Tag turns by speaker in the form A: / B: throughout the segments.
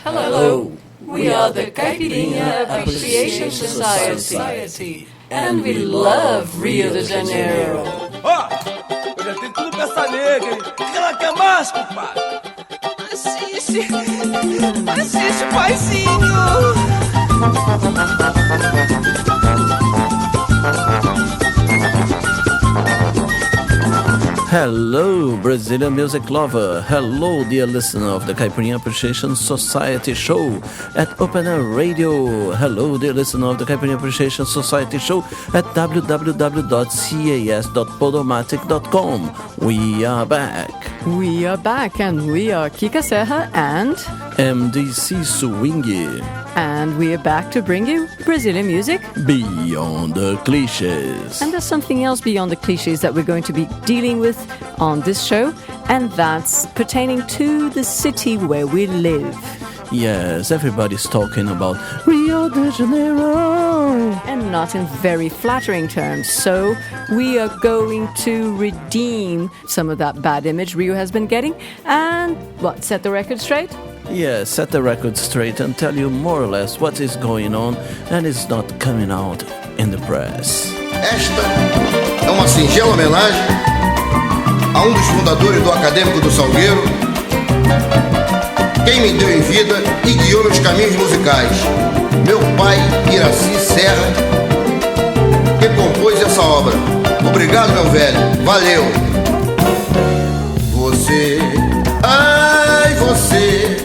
A: Hello, we are the Caipirinha Appreciation Society, and we love Rio de Janeiro.
B: Ó, eu já tenho tudo pra essa nega, hein? O que ela quer mais, compadre?
C: Assiste, paizinho.
D: Hello, Brazilian music lover. Hello, dear listener of the Caipirinha Appreciation Society show at Open Air Radio. Hello, dear listener of the Caipirinha Appreciation Society show at www.cas.podomatic.com. We are back.
E: We are back, and we are Kika Serra and
D: MDC Swingy.
E: And we are back to bring you Brazilian music.
D: Beyond the cliches.
E: And there's something else beyond the cliches that we're going to be dealing with on this show, and that's pertaining to the city where we live.
D: Yes, everybody's talking about Rio de Janeiro.
E: And not in very flattering terms. So we are going to redeem some of that bad image Rio has been getting and, set the record straight?
D: Yeah, set the record straight and tell you more or less what is going on and is not coming out in the press.
F: Esta é uma singela homenagem a um dos fundadores do Acadêmico do Salgueiro, quem me deu em vida e guiou meus caminhos musicais, meu pai Iraci Serra, que compôs essa obra. Obrigado, meu velho, valeu. Você, ai você,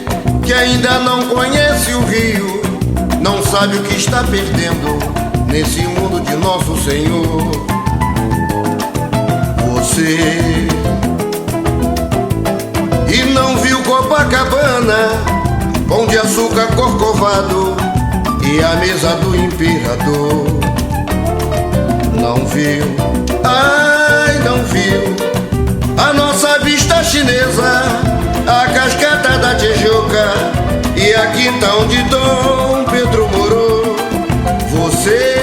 F: que ainda não conhece o Rio, não sabe o que está perdendo nesse mundo de nosso Senhor. Você e não viu Copacabana, Pão de Açúcar Corcovado e a mesa do imperador. Não viu, ai não viu a nossa vista chinesa, a cascata da Tijuca e a quinta onde Dom Pedro morou. Você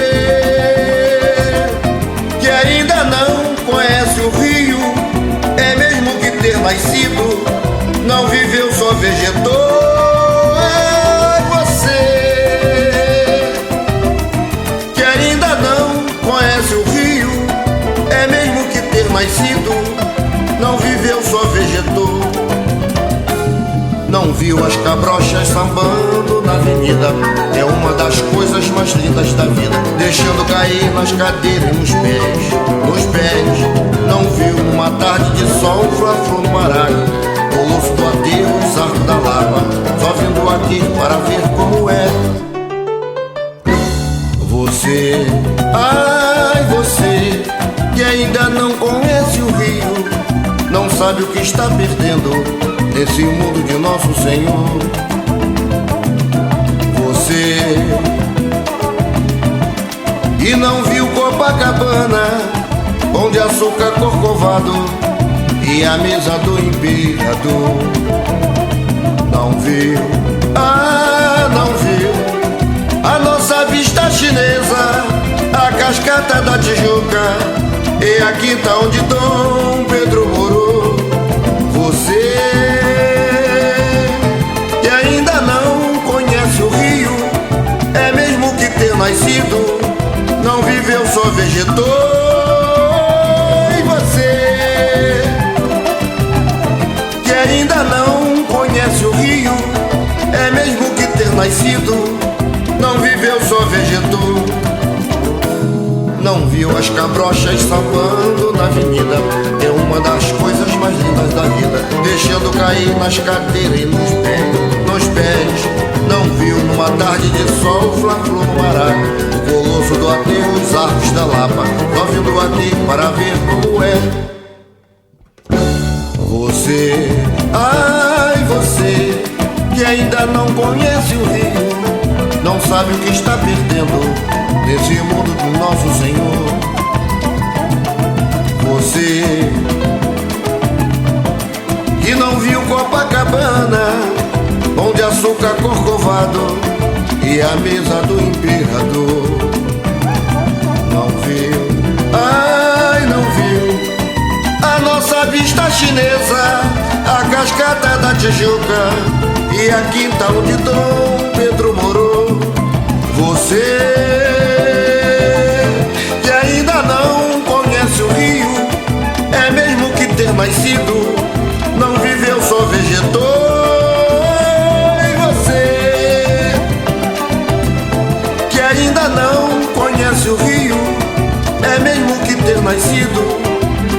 F: que ainda não conhece o Rio, é mesmo que ter nascido, não viveu, só vegetou. É você que ainda não conhece o Rio, é mesmo que ter nascido, não viveu, só vegetou. Não viu as cabrochas sambando na avenida, é uma das coisas mais lindas da vida, deixando cair nas cadeiras e nos pés, nos pés. Não viu numa tarde de sol um fla-flu no baralho, o louço do aterro, os arcos da lava, só vindo aqui para ver como é. Você, ai você, que ainda não conhece o Rio, não sabe o que está perdendo nesse mundo de nosso Senhor. Você e não viu Copacabana, Pão de Açúcar Corcovado e a mesa do imperador. Não viu, ah, não viu a nossa vista chinesa, a cascata da Tijuca e a quinta onde Dom Pedro morou. Você que ainda não conhece o Rio, é mesmo que ter nascido, não viveu, só vegetou. E você que ainda não conhece o Rio, é mesmo que ter nascido, não viveu, só vegetou. Não viu as cabrochas sambando na avenida, é uma das coisas mais lindas da vida, deixando cair nas cadeiras e nos pés. Não viu numa tarde de sol o fla-flu no baralho, o colosso do aterro, os arcos da Lapa, só vindo aqui para ver como é. Você, ai você, que ainda não conhece o Rio, não sabe o que está perdendo nesse mundo do nosso Senhor. Você que não viu Copacabana, Pão de Açúcar Corcovado e a mesa do imperador. Não viu, ai não viu a nossa vista chinesa, a cascata da Tijuca e a quinta onde Dom Pedro morou. Você que ainda não conhece o Rio, é mesmo que ter nascido, não viveu, só vegetou. E você que ainda não conhece o Rio, é mesmo que ter nascido,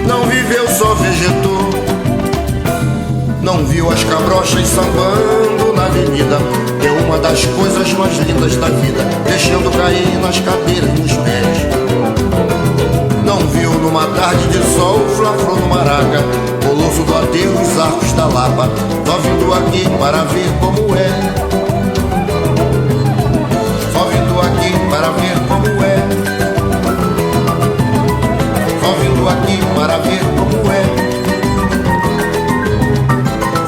F: não viveu, só vegetou. Não viu as cabrochas sambando na avenida, é uma das coisas mais lindas da vida, deixando cair nas cadeiras, nos pés. Não viu numa tarde de sol o Fla-Flu no Maraca, Colosso do Aterro, os arcos da Lapa. Só vindo aqui para ver como é, só vindo aqui para ver como é, só vindo aqui para ver como é,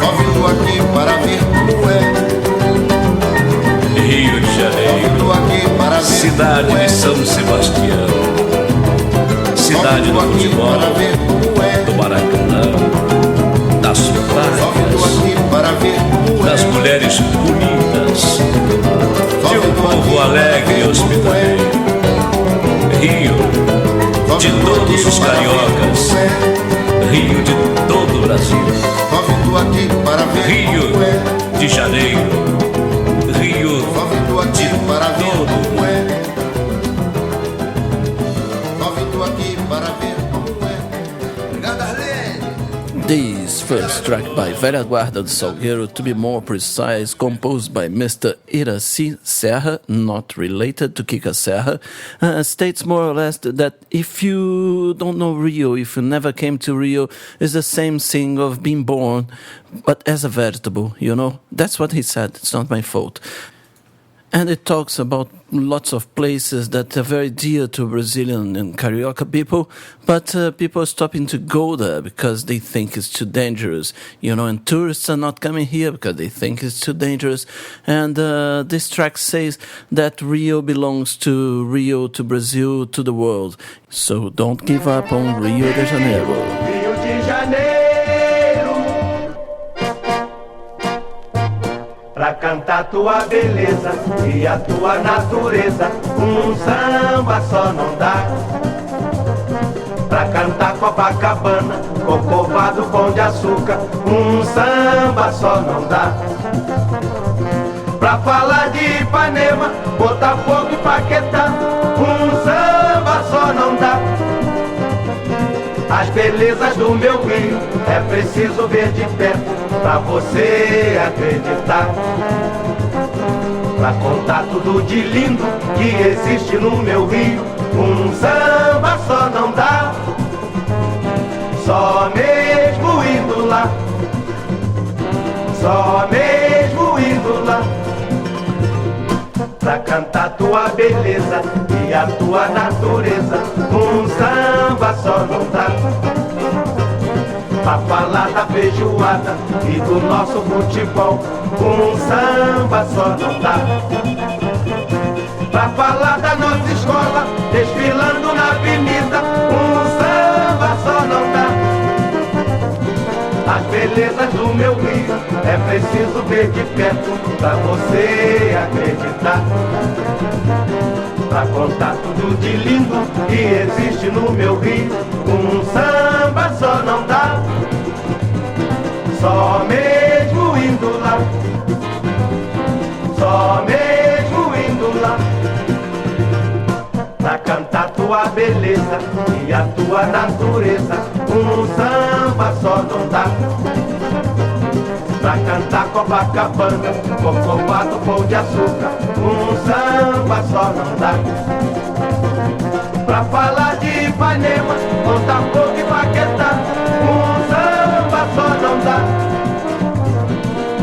F: só vindo aqui para ver como é.
G: Rio de Janeiro, cidade de São Sebastião, cidade do futebol, do Maracanã, das praias, das mulheres bonitas, de um povo alegre e hospitaleiro. Rio de todos os cariocas, Rio de todo o Brasil, Rio de Janeiro, Rio de todo.
D: This first track by Velha Guarda do Salgueiro, to be more precise, composed by Mr. Iracy Serra, not related to Kika Serra, states more or less that if you don't know Rio, if you never came to Rio, it's the same thing of being born, but as a vegetable, you know? That's what he said, it's not my fault. And it talks about lots of places that are very dear to Brazilian and Carioca people, but people are stopping to go there because they think it's too dangerous, you know, and tourists are not coming here because they think it's too dangerous. And this track says that Rio belongs to Rio, to Brazil, to the world. So don't give up on Rio de Janeiro.
B: Rio de Janeiro, pra cantar tua beleza e a tua natureza, um samba só não dá. Pra cantar Copacabana, Corcovado, Pão de Açúcar, um samba só não dá. Pra falar de Ipanema, Botafogo e Paquetá, um samba só não dá. As belezas do meu Rio é preciso ver de perto pra você acreditar. Pra contar tudo de lindo que existe no meu Rio, um samba só não dá. Só mesmo indo lá, só mesmo indo lá, pra cantar tua beleza e a tua natureza, um samba só não dá. Pra falar da feijoada e do nosso futebol, um samba só não dá. Pra falar da nossa escola desfilando na avenida, um samba só não dá. As belezas do meu Rio é preciso ver de perto pra você acreditar. Pra contar tudo de lindo que existe no meu Rio, um samba só não dá. Só mesmo indo lá, só mesmo indo lá, pra cantar tua beleza e a tua natureza, um samba só não dá. Pra cantar Copacabana, Corcovado, Pão de Açúcar, um samba só não dá. Pra falar de Ipanema, Botafogo e Paquetá, um samba só não dá.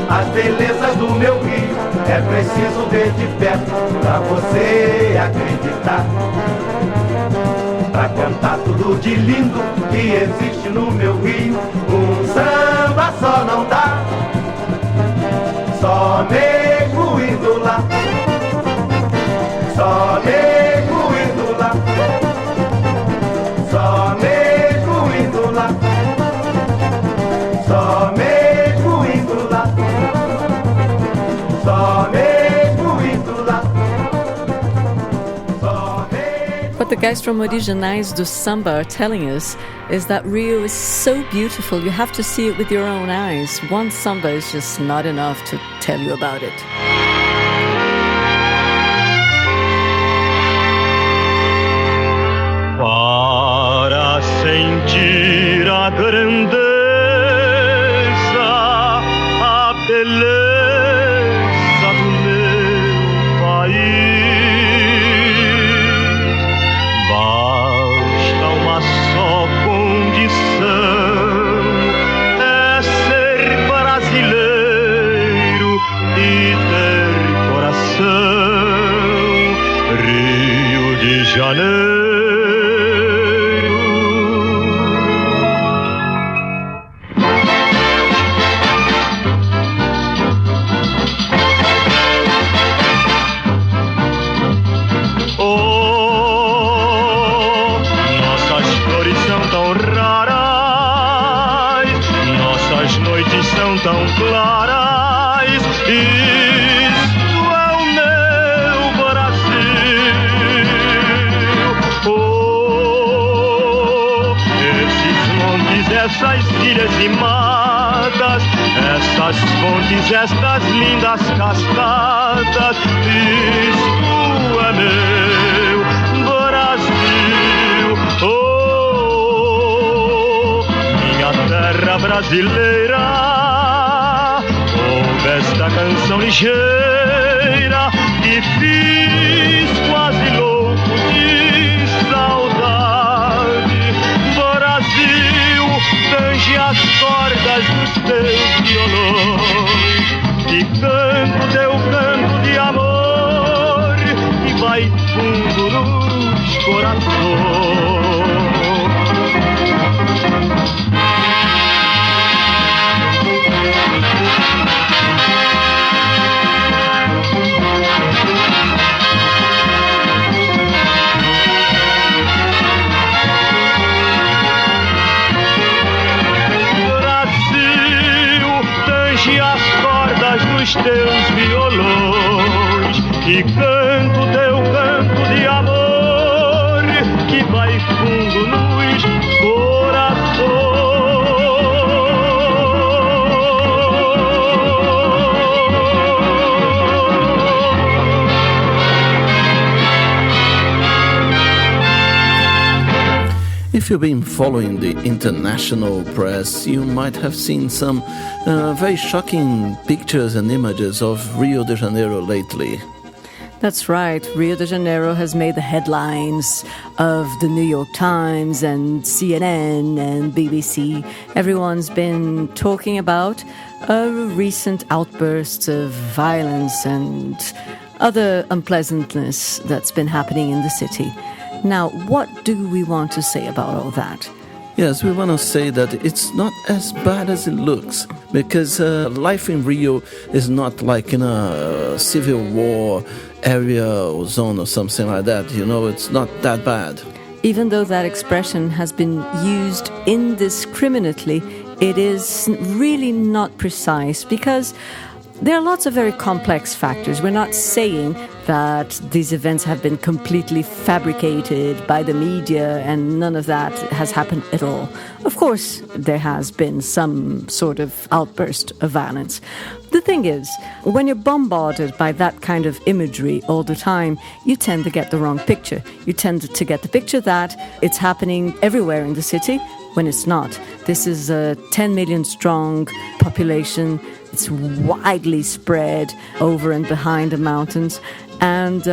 B: As belezas do meu Rio é preciso ver de perto pra você acreditar. Pra cantar tudo de lindo que existe no meu Rio, um samba só não dá. Só mesmo indo lá, só mesmo indo lá, só mesmo indo lá, só mesmo indo lá,
E: What the guys from Originais do Samba are telling us is that Rio is so beautiful, you have to see it with your own eyes. One samba is just not enough to tell you about it.
H: Para sentir a grandeza, a beleza do meu país, basta uma só condição, é ser brasileiro e ter coração. Rio de Janeiro. Tão claras, isso é o meu Brasil. Oh, esses montes, essas ilhas e matas, essas fontes, estas lindas cascatas, isso é meu Brasil. Oh, minha terra brasileira, esta canção ligeira que fiz quase louco de saudade. Brasil, tange as cordas dos teus violões e canto teu canto de amor que vai fundo nos corações. Dos teus violões e canto teu canto de amor que vai fundo nos
D: If you've been following the international press, you might have seen some very shocking pictures and images of Rio de Janeiro lately.
E: That's right. Rio de Janeiro has made the headlines of the New York Times and CNN and BBC. Everyone's been talking about a recent outburst of violence and other unpleasantness that's been happening in the city. Now, what do we want to say about all that?
D: Yes, we want to say that it's not as bad as it looks, because life in Rio is not like in a civil war area or zone or something like that. You know, it's not that bad.
E: Even though that expression has been used indiscriminately, it is really not precise, because there are lots of very complex factors. We're not saying that these events have been completely fabricated by the media and none of that has happened at all. Of course, there has been some sort of outburst of violence. The thing is, when you're bombarded by that kind of imagery all the time, you tend to get the wrong picture. You tend to get the picture that it's happening everywhere in the city when it's not. This is a 10 million strong population. It's widely spread over and behind the mountains. And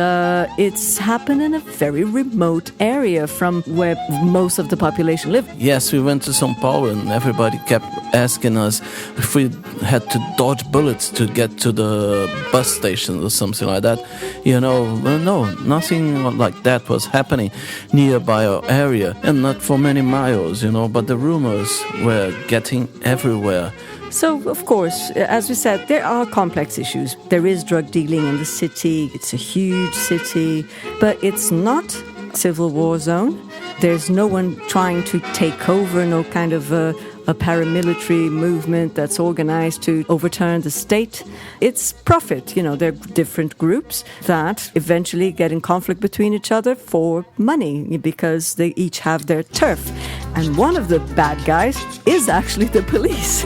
E: it's happened in a very remote area from where most of the population live.
D: Yes, we went to São Paulo and everybody kept asking us if we had to dodge bullets to get to the bus station or something like that. You know, no, nothing like that was happening nearby our area and not for many miles, you know, but the rumors were getting everywhere.
E: So, of course, as we said, there are complex issues. There is drug dealing in the city. It's a huge city, but it's not a civil war zone. There's no one trying to take over, no kind of a paramilitary movement that's organized to overturn the state. It's profit. They're different groups that eventually get in conflict between each other for money because they each have their turf. And one of the bad guys is actually the police.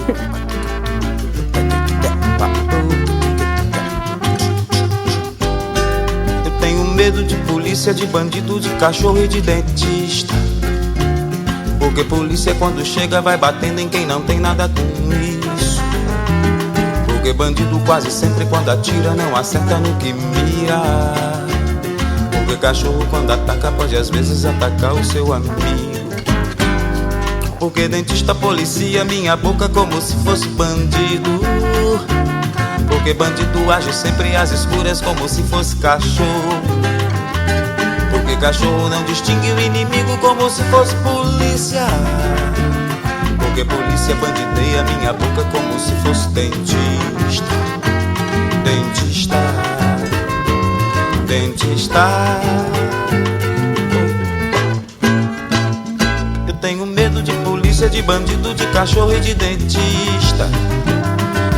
I: Tenho medo de polícia, de bandido, de cachorro e de dentista. Porque polícia quando chega vai batendo em quem não tem nada com isso. Porque bandido quase sempre quando atira não acerta no que mira. Porque cachorro quando ataca pode às vezes atacar o seu amigo. Porque dentista policia minha boca como se fosse bandido. Porque bandido age sempre às escuras como se fosse cachorro. Porque cachorro não distingue o inimigo como se fosse polícia. Porque polícia bandideia minha boca como se fosse dentista. Dentista. Dentista. Eu tenho medo de polícia, de bandido, de cachorro e de dentista.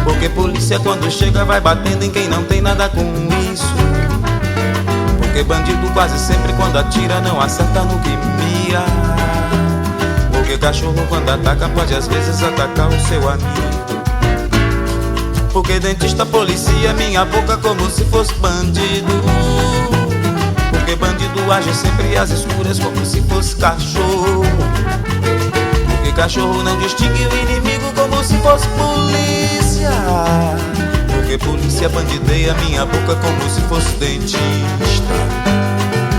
I: Porque polícia quando chega vai batendo em quem não tem nada com isso. Porque bandido quase sempre quando atira não acerta no que mira. Porque cachorro quando ataca pode às vezes atacar o seu amigo. Porque dentista policia minha boca como se fosse bandido. Porque bandido age sempre às escuras como se fosse cachorro. Porque cachorro não distingue o inimigo como se fosse polícia. Porque polícia bandideia minha boca como se fosse dentista.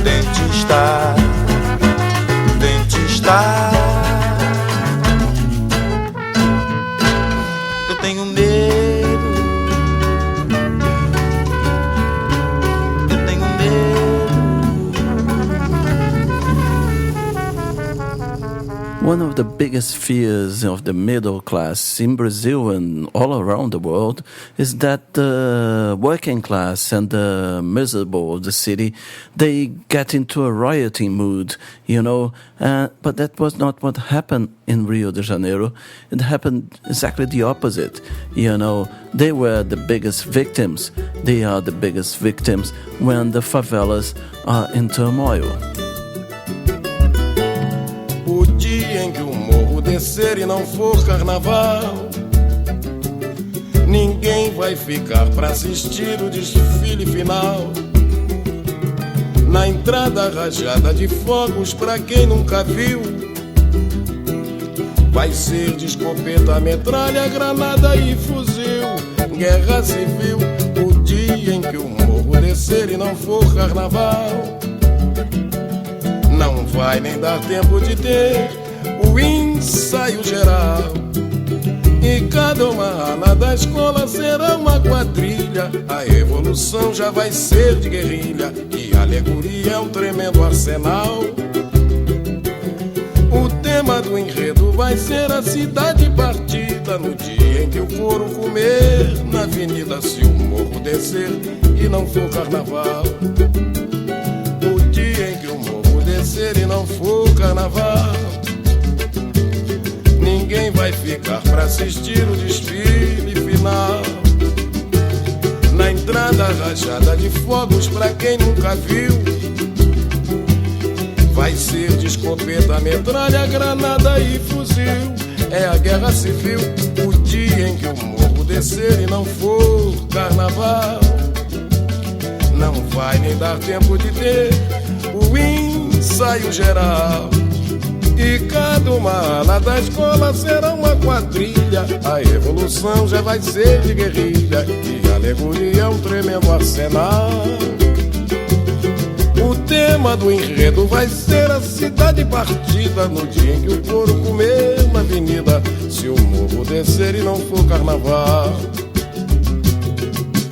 I: Dentista. Dentista. Eu tenho medo. Eu tenho medo.
D: One of the biggest fears of the middle class in Brazil and all around the world is that the working class and the miserable of the city, they get into a rioting mood, but that was not what happened in Rio de Janeiro. It happened exactly the opposite. They were the biggest victims. They are the biggest victims when the favelas are in turmoil.
F: O dia em que o morro descer e não for carnaval, ninguém vai ficar pra assistir o desfile final. Na entrada rajada de fogos pra quem nunca viu, vai ser de escopeta, metralha, granada e fuzil. Guerra civil, o dia em que o morro descer e não for carnaval, não vai nem dar tempo de ter o ensaio geral. E cada uma ala da escola será uma quadrilha. A revolução já vai ser de guerrilha e a alegoria é um tremendo arsenal. O tema do enredo vai ser a cidade partida no dia em que o couro comer na avenida, se o morro descer e não for carnaval. O dia em que o morro descer e não for carnaval, ninguém vai ficar pra assistir o desfile final. Na entrada rajada de fogos pra quem nunca viu, vai ser de escopeta, metralha, granada e fuzil. É a guerra civil, o dia em que o morro descer e não for carnaval, não vai nem dar tempo de ter o ensaio geral. E cada uma ala da escola será uma quadrilha. A revolução já vai ser de guerrilha e a alegoria é um tremendo arsenal. O tema do enredo vai ser a cidade partida no dia em que o couro comer na avenida, se o morro descer e não for carnaval.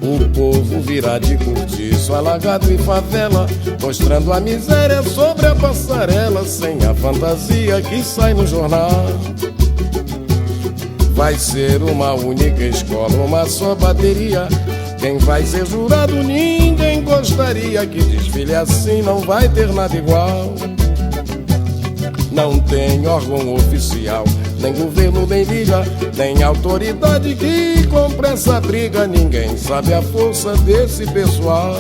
F: O povo virá de cortiço, alagado e favela, mostrando a miséria sobre a passarela, sem a fantasia que sai no jornal. Vai ser uma única escola, uma só bateria. Quem vai ser jurado ninguém gostaria. Que desfile assim não vai ter nada igual. Não tem órgão oficial
J: nem governo nem liga, nem autoridade que compra essa briga. Ninguém sabe a força desse pessoal.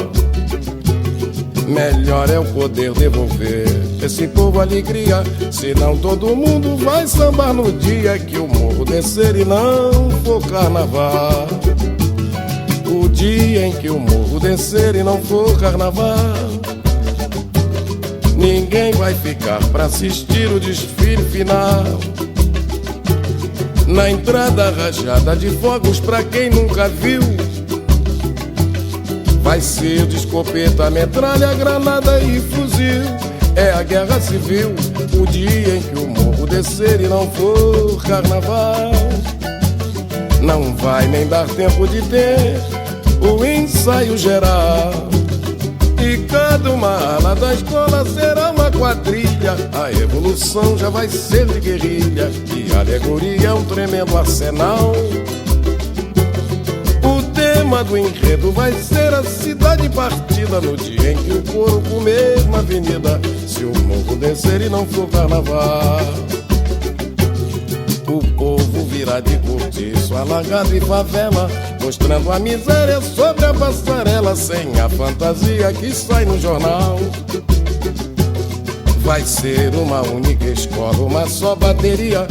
J: Melhor é o poder devolver esse povo alegria, senão todo mundo vai sambar no dia que o morro descer e não for carnaval. O dia em que o morro descer e não for carnaval, ninguém vai ficar pra assistir o desfile final. Na entrada rajada de fogos pra quem nunca viu, vai ser de escopeta, metralha, granada e fuzil. É a guerra civil, o dia em que o morro descer e não for carnaval. Não vai nem dar tempo de ter o ensaio geral, e cada uma ala da escola será uma quadrilha. A evolução já vai ser de guerrilha, e a alegoria é um tremendo arsenal. O tema do enredo vai ser a cidade partida, no dia em que o couro comer na avenida, se o morro descer e não for carnaval. O povo virá de cortiço, alagado e favela, mostrando a miséria sobre a passarela, sem a fantasia que sai no jornal. Vai ser uma única escola, uma só bateria.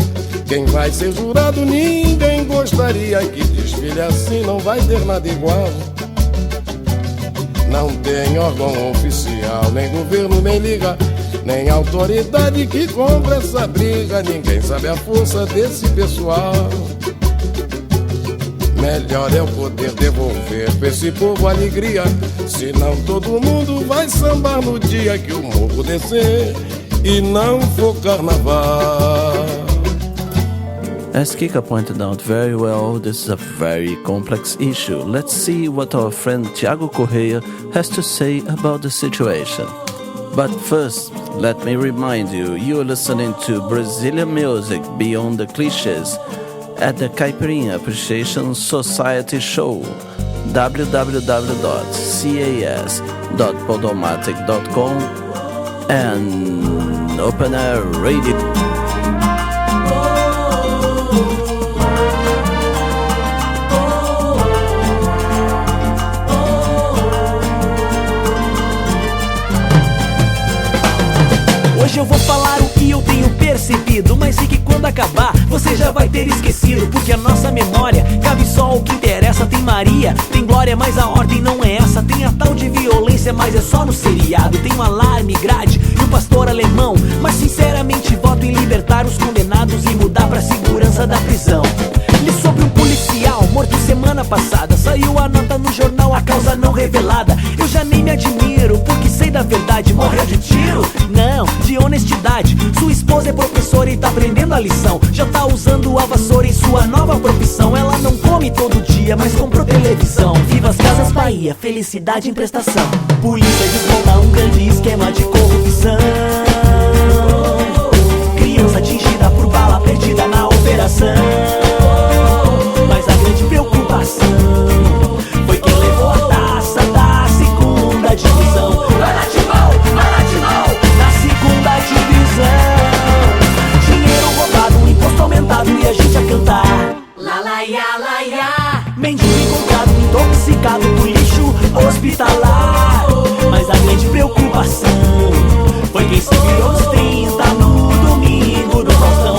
J: Quem vai ser jurado ninguém gostaria, que desfile assim não vai ter nada igual. Não tem órgão oficial, nem governo nem liga, nem autoridade que compra essa briga. Ninguém sabe a força desse pessoal. Melhor é o poder devolver pra esse povo alegria, senão todo mundo vai sambar no dia que o morro descer e não for carnaval.
D: As Kika pointed out very well, this is a very complex issue. Let's see what our friend Thiago Correia has to say about the situation. But first, let me remind you, you are listening to Brazilian music beyond the clichés at the Caipirinha Appreciation Society Show, www.cas.podomatic.com and Open Air Radio.
K: Hoje eu vou falar o que eu tenho percebido, mas sei que quando acabar você já vai ter esquecido, porque a nossa memória cabe só o que interessa. Tem Maria, tem Glória, mas a ordem não é essa. Tem a tal de violência, mas é só no seriado. Tem o alarme, grade e o pastor alemão, mas sinceramente voto em libertar os condenados e mudar pra segurança da prisão. Li sobre um policial morto semana passada, saiu a nota no jornal, a causa não revelada. Eu já nem me admiro, porque sei da verdade. Morreu de tiro? Não, de honestidade. Sua esposa é professora e tá aprendendo a lição. Já tá usando a vassoura em sua nova profissão. Ela não come todo dia, mas comprou televisão. Viva as Casas Bahia, felicidade em prestação. Polícia desmonta um grande esquema de corrupção. Criança atingida por bala perdida na operação. Mas a grande preocupação foi quem levou a taça da segunda divisão. Vai na Timão, na segunda divisão. Dinheiro roubado, um imposto aumentado e a gente a cantar lá lá ia, lá ia. Mendigo encontrado, intoxicado por lixo hospitalar. Mas a grande preocupação foi quem se virou os 30 no domingo do Faustão.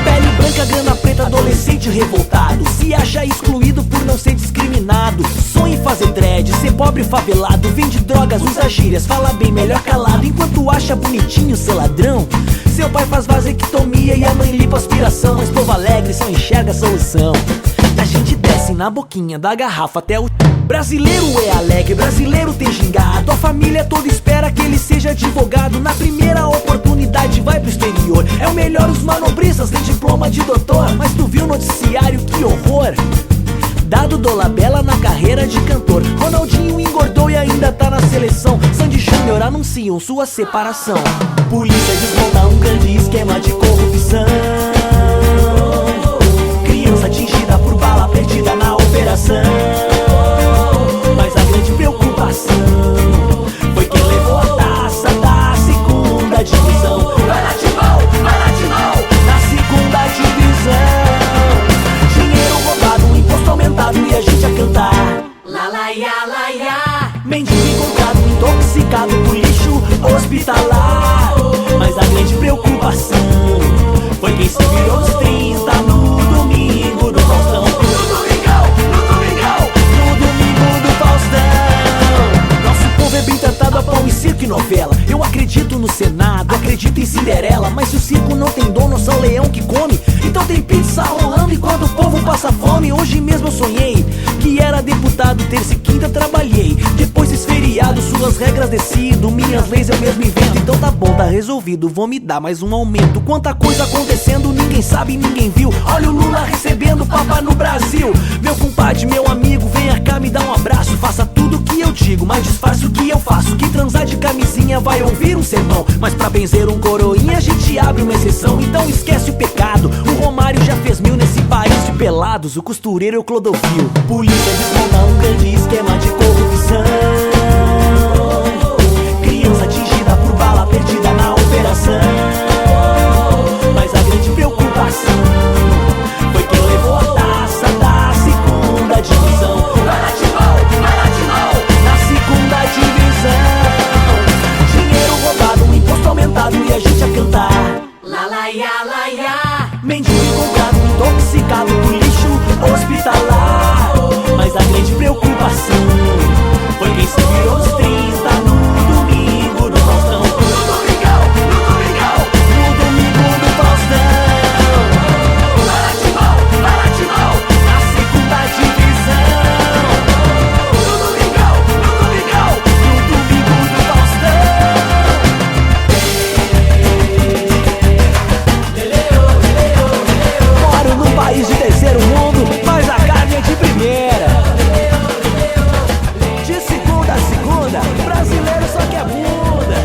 K: Pele branca, grana preta, adolescente revoltado, se acha excluído por não ser discriminado. Sonha em fazer dread, ser pobre favelado, vende drogas, usa gírias, fala bem melhor calado, enquanto acha bonitinho ser ladrão. Seu pai faz vasectomia e a mãe limpa aspiração, mas povo alegre só enxerga a solução. A gente desce na boquinha da garrafa até o... Brasileiro é alegre, brasileiro tem gingado. A família toda espera que ele seja advogado. Na primeira oportunidade vai pro exterior. É o melhor, os manobristas têm diploma de doutor. Mas tu viu o noticiário, que horror. Dado Dolabella na carreira de cantor. Ronaldinho engordou e ainda tá na seleção. Sandy Júnior anunciam sua separação. Polícia desmonta um grande esquema de corrupção. Criança atingida por bala perdida na operação. Mas a grande preocupação foi quem levou a taça da segunda hospitalar. Mas a grande preocupação foi quem se virou os 30 no domingo do Faustão. No domingo do Faustão. Nosso povo é bem tratado a pão e circo e novela. Eu acredito no Senado, acredito em Cinderela. Mas se o circo não tem dono, só o leão que come. Então tem pizza rolando enquanto o povo passa fome. Hoje mesmo eu sonhei que era deputado, terça e quinta trabalhei. Depois desse feriado, suas regras decido, minhas leis eu mesmo invento. Então tá bom, tá resolvido, vou me dar mais um aumento. Quanta coisa acontecendo, ninguém sabe, ninguém viu. Olha o Lula recebendo papa no Brasil. Meu compadre, meu amigo, venha cá me dar um abraço. Faça tudo o que eu digo, mas disfarce o que eu faço. Que transar de camisinha vai ouvir um sermão, mas pra benzer um coroinha a gente abre uma exceção. Então esquece o pecado, o Romário já fez 1000 nesse país de pelados. O costureiro é o Clodovil. Polícia desmonta um grande esquema de corrupção. Criança atingida por bala perdida na operação. Mas a grande preocupação foi quem levou a taça da segunda divisão. Vai lá de novo, na segunda divisão. Dinheiro roubado, um imposto aumentado e a gente a cantar lá, mendigo encontrado, intoxicado por lixo hospitalar. Mas a grande preocupação foi quem se virou os 30 no domingo do Faustão. No domingo do Faustão. Vai lá de novo, na segunda divisão. No domingo do Faustão. Moro num país de terceiro mundo, mas a carne é de primeira. De segunda a segunda, brasileiro só quer bunda.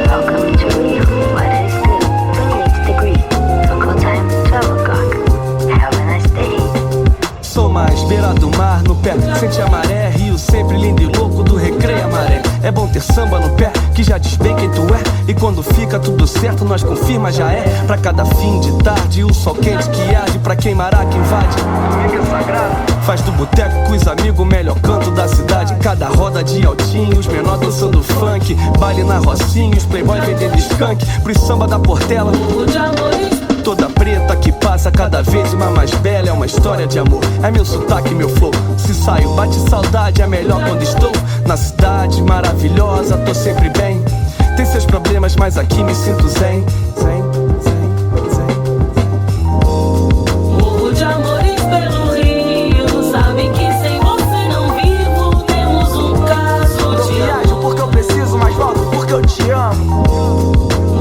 L: Welcome to Rio. Weather is good, 28 degrees. Local time 12 o'clock. Have a nice day.
M: Sou mais beira do mar no pé, sente a maré, rio sempre lindo e louco do Recreio Amaré. É bom ter samba no pé, que já diz bem quem tu é. E quando fica tudo certo, nós confirma já é. Pra cada fim de tarde, o sol quente que arde, pra queimar a que invade. Fica sagrado. Faz do boteco com os amigos o melhor canto da cidade. Cada roda de altinho, os menor dançando funk. Baile na Rocinha, os playboy vendendo skunk. Pro samba da Portela, toda preta que passa cada vez uma mais bela. É uma história de amor, é meu sotaque, meu flow. Se saio, bate saudade, é melhor quando estou na cidade maravilhosa, tô sempre bem. Tem seus problemas, mas aqui me sinto zen.
N: Morro de amores pelo Rio, sabem que sem você não vivo. Temos um caso
M: Eu viajo porque eu preciso, mas volto porque eu te amo.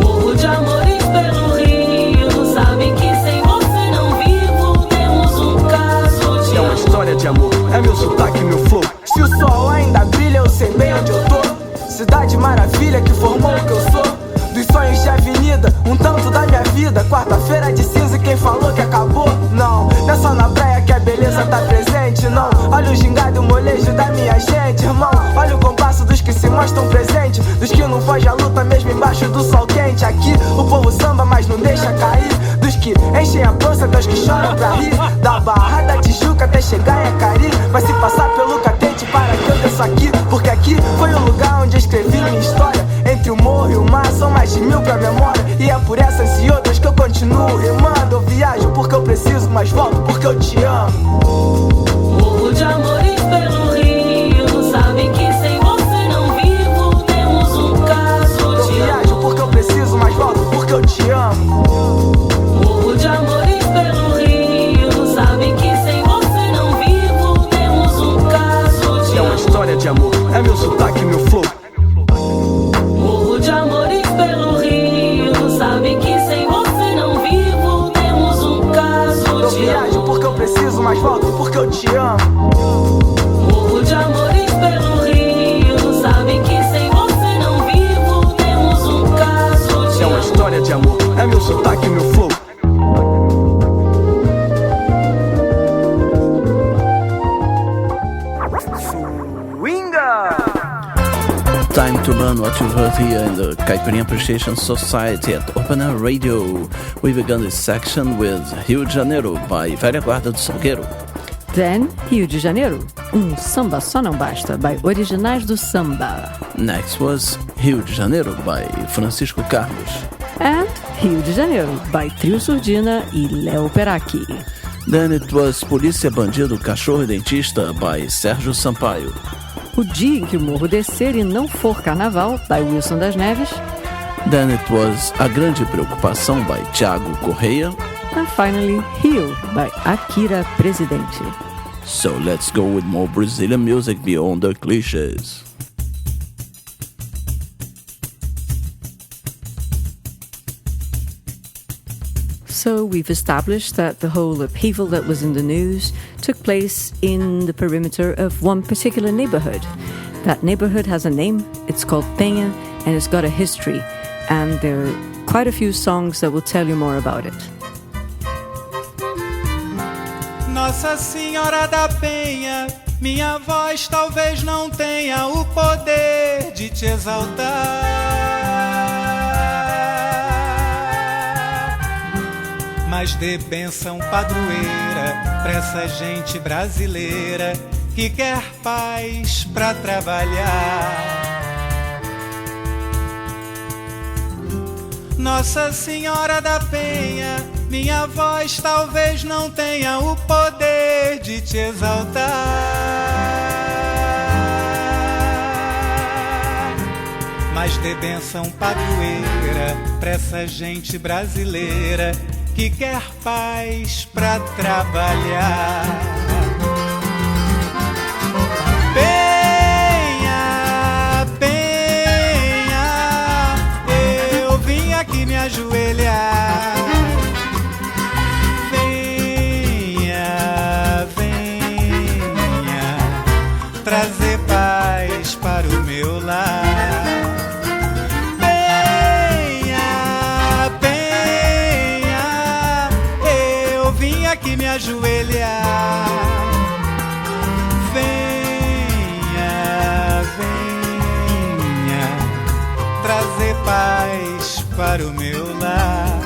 N: Morro de amores pelo Rio, sabem que sem você não vivo. Temos um caso
M: É uma história de amor, é meu sotaque, meu flow.
O: Se o sol ainda brilha, eu sei bem onde eu tô. Cidade maravilha que formou o que eu sou. Dos sonhos de avenida, um tanto da minha vida. Quarta-feira de cinza e quem falou que acabou? Não, não é só na praia que a beleza tá presente, não. Olha o gingado e o molejo da minha gente, irmão. Olha o compasso dos que se mostram presentes, dos que não fogem à luta mesmo embaixo do sol quente. Aqui o povo samba, mas não deixa cair. Dos que enchem a pança, dos que choram pra rir. Da Barra da Tijuca até chegar em Acari. Vai se passar pelo catete para que eu desça aqui. Porque aqui foi o lugar onde eu escrevi minha história. Entre o morro e o mar são mais de 1000 pra memória. E é por essas e outras que eu continuo rimando. Eu viajo porque eu preciso, mas volto porque eu te amo.
N: Morro de amores pelo Rio, sabem que sem você não vivo. Temos um caso
O: Eu viajo porque eu preciso, mas volto porque eu te amo.
N: Morro de amores pelo Rio, sabem que sem você não vivo. Temos um caso
M: É uma história de amor, é meu sotaque, meu flow.
N: Morro de amores pelo Rio, sabem que sem você não vivo. Temos um caso
O: Eu viajo porque eu preciso, mas volto porque eu te amo.
N: Morro de amores pelo Rio, sabem que sem você não vivo. Temos um caso
M: É uma história de amor, é meu sotaque, meu flow.
O: Swinga!
D: everyone, what you heard here in the Caipirinha Appreciation Society at Open Air Radio. We began this section with Rio de Janeiro by Velha Guarda do Salgueiro.
E: Then, Rio de Janeiro, Samba Só Não Basta, by Originais do Samba.
D: Next was Rio de Janeiro by Francisco Carlos.
E: And Rio de Janeiro, by Trio Surdina e Léo Peracchi.
D: Then it was Polícia Bandido Cachorro e Dentista by Sérgio Sampaio.
E: O Dia em que o Morro Descer e Não For Carnaval, by Wilson das Neves.
D: Then it was A Grande Preocupação by Thiago Correia.
E: And finally, Rio, by Akira Presidente.
D: So let's go with more Brazilian music beyond the clichés.
E: So we've established that the whole upheaval that was in the news took place in the perimeter of one particular neighborhood. That neighborhood has a name, it's called Penha, and it's got a history. And there are quite a few songs that will tell you more about it.
P: Nossa Senhora da Penha, minha voz talvez não tenha o poder de te exaltar. Mas dê bênção padroeira pra essa gente brasileira que quer paz pra trabalhar. Nossa Senhora da Penha, minha voz talvez não tenha o poder de te exaltar. Mas dê bênção padroeira pra essa gente brasileira que quer paz pra trabalhar. Penha, Penha, eu vim aqui me ajoelhar. Venha, venha, trazer paz para o meu lar. Aqui me ajoelhar. Venha, venha, trazer paz para o meu lar.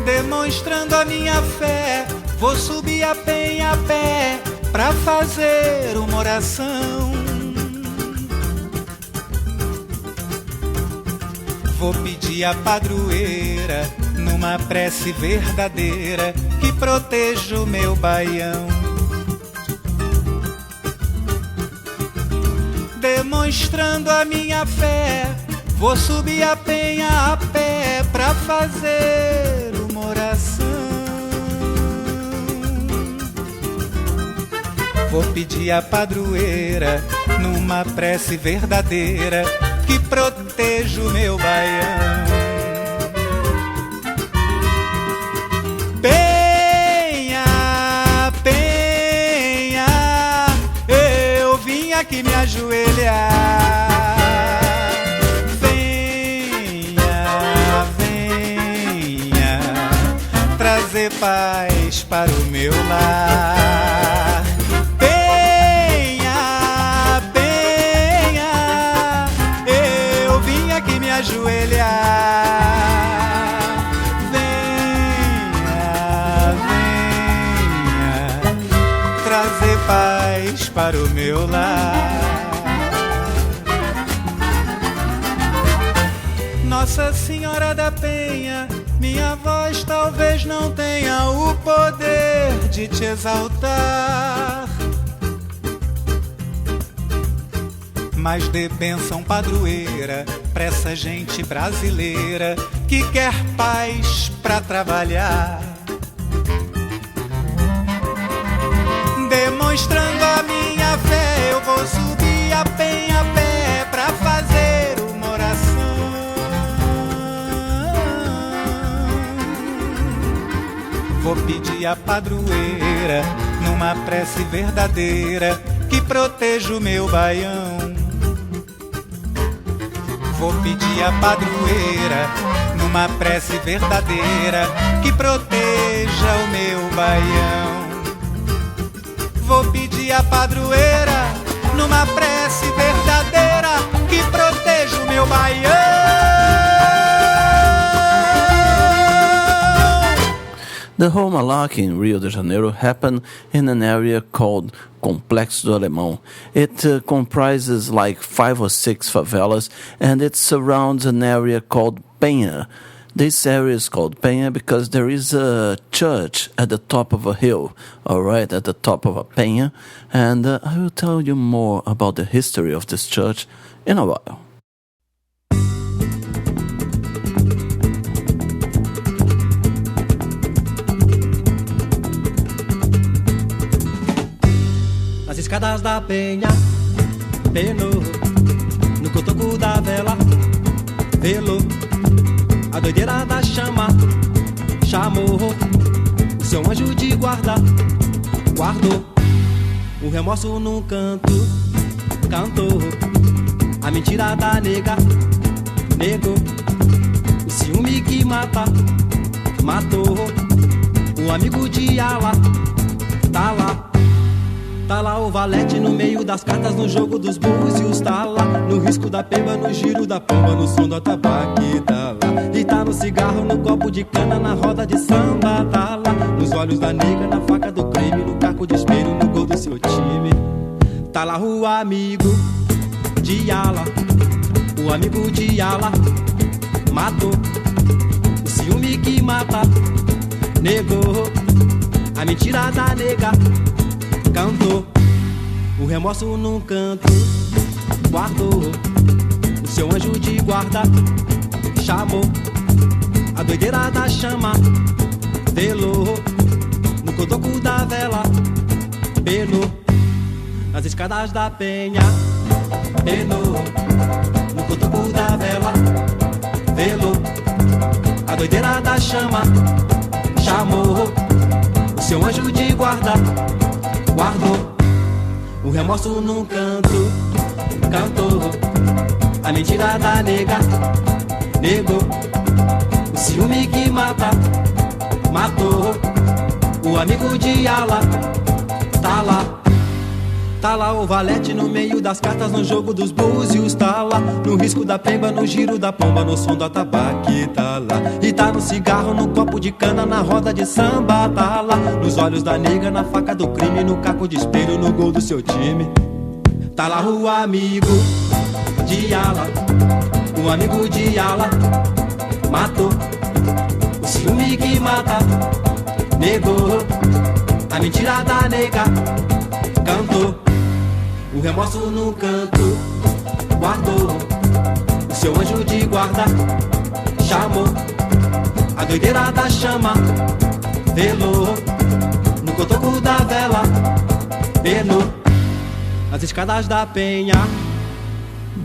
P: Demonstrando a minha fé, vou subir a Penha a pé pra fazer uma oração. Vou pedir a padroeira numa prece verdadeira que proteja o meu baião. Demonstrando a minha fé, vou subir a Penha a pé pra fazer uma oração. Vou pedir a padroeira numa prece verdadeira que proteja o meu baião. Penha, Penha, eu vim aqui me ajoelhar. Venha, venha, trazer paz para o meu lar. Ajoelhar. Venha, venha, trazer paz para o meu lar. Nossa Senhora da Penha, minha voz talvez não tenha o poder de te exaltar. Mas dê bênção padroeira pra essa gente brasileira que quer paz pra trabalhar. Demonstrando a minha fé, eu vou subir a Penha a pé pra fazer uma oração. Vou pedir a padroeira numa prece verdadeira que proteja o meu baião. Vou pedir a padroeira numa prece verdadeira que proteja o meu baião. Vou pedir a padroeira numa prece verdadeira que proteja o meu baião.
D: The whole Malac in Rio de Janeiro happened in an area called Complexo do Alemão. It comprises like 5 or 6 favelas, and it surrounds an area called Penha. This area is called Penha because there is a church at the top of a hill, alright, at the top of a Penha, and I will tell you more about the history of this church in a while.
Q: Nas escadas da penha, penou, no cotoco da vela, velou, a doideira da chama, chamou, o seu anjo de guarda, guardou, o remorso num canto, cantou, a mentira da nega, negou, o ciúme que mata, matou, o amigo de ala, tá lá. Tá lá o valete no meio das cartas, no jogo dos búzios. Tá lá no risco da pemba, no giro da pomba, no som do atabaque. Tá lá e tá no cigarro, no copo de cana, na roda de samba. Tá lá nos olhos da nega, na faca do crime, no caco de espelho, no gol do seu time. Tá lá o amigo de ala, o amigo de ala matou, o ciúme que mata, negou, a mentira da nega, cantou, o remorso num canto, guardou, o seu anjo de guarda, chamou, a doideira da chama, velou, no cotoco da vela, penou, nas escadas da penha, penou, no cotoco da vela, velou, a doideira da chama, chamou, o seu anjo de guarda, guardou, o remorso num canto, cantou, a mentira da nega, negou, o ciúme que mata, matou, o amigo de ala, tá lá. Tá lá o valete no meio das cartas, no jogo dos búzios. Tá lá no risco da pemba, no giro da pomba, no som do atabaque. Tá lá e tá no cigarro, no copo de cana, na roda de samba. Tá lá nos olhos da nega, na faca do crime, no caco de espelho, no gol do seu time. Tá lá o amigo de ala, o amigo de ala matou, o ciúme que mata, negou, a mentira da nega, cantou, o remorso no canto, guardou, o seu anjo de guarda, chamou, a doideira da chama, velou, no cotoco da vela, penou, nas escadas da penha.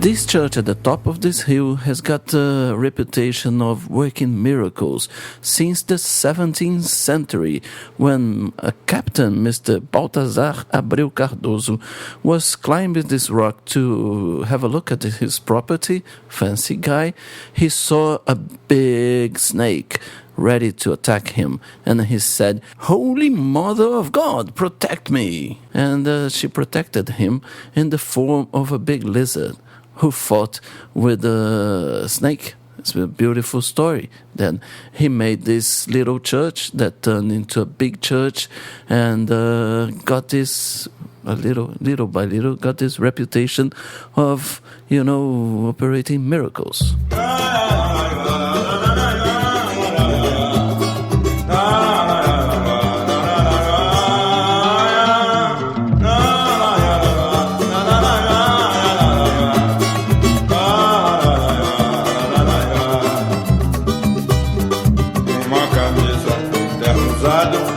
D: This church at the top of this hill has got a reputation of working miracles since the 17th century, when a captain, Mr. Baltazar Abreu Cardoso, was climbing this rock to have a look at his property, fancy guy. He saw a big snake ready to attack him, and he said, "Holy Mother of God, protect me!" And she protected him in the form of a big lizard who fought with the snake. It's a beautiful story. Then he made this little church that turned into a big church, and got this, little by little, got this reputation of, operating miracles.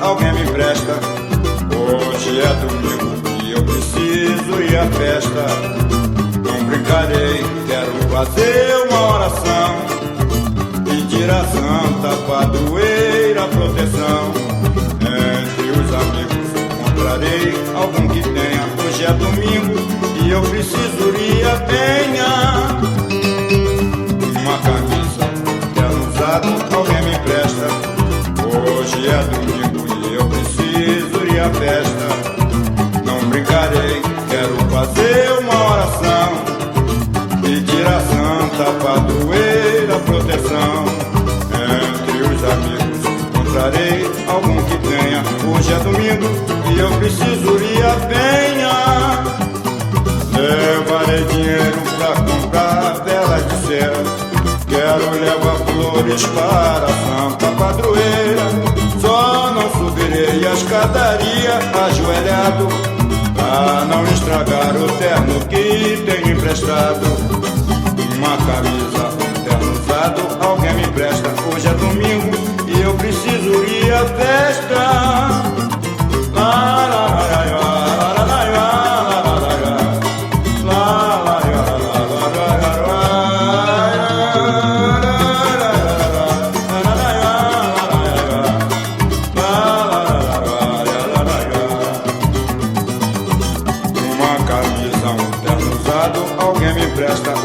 R: Alguém me empresta. Hoje é domingo e eu preciso ir à festa. Não brincarei, quero fazer uma oração, pedir a santa padroeira proteção. Entre os amigos encontrarei algum que tenha. Hoje é domingo e eu preciso ir à penha. Uma camisa, quero usado, alguém me empresta. Hoje é domingo e eu preciso ir à festa. Não brincarei, quero fazer uma oração, pedir a Santa Padroeira proteção. Entre os amigos encontrarei algum que tenha. Hoje é domingo e eu preciso ir à penha. Levarei dinheiro pra comprar velas de cera. Quero levar flores para a Santa Padroeira. Só não subirei a escadaria ajoelhado, pra não estragar o terno que tenho emprestado. Uma camisa, um terno usado, alguém me empresta. Hoje é domingo e eu preciso ir à festa.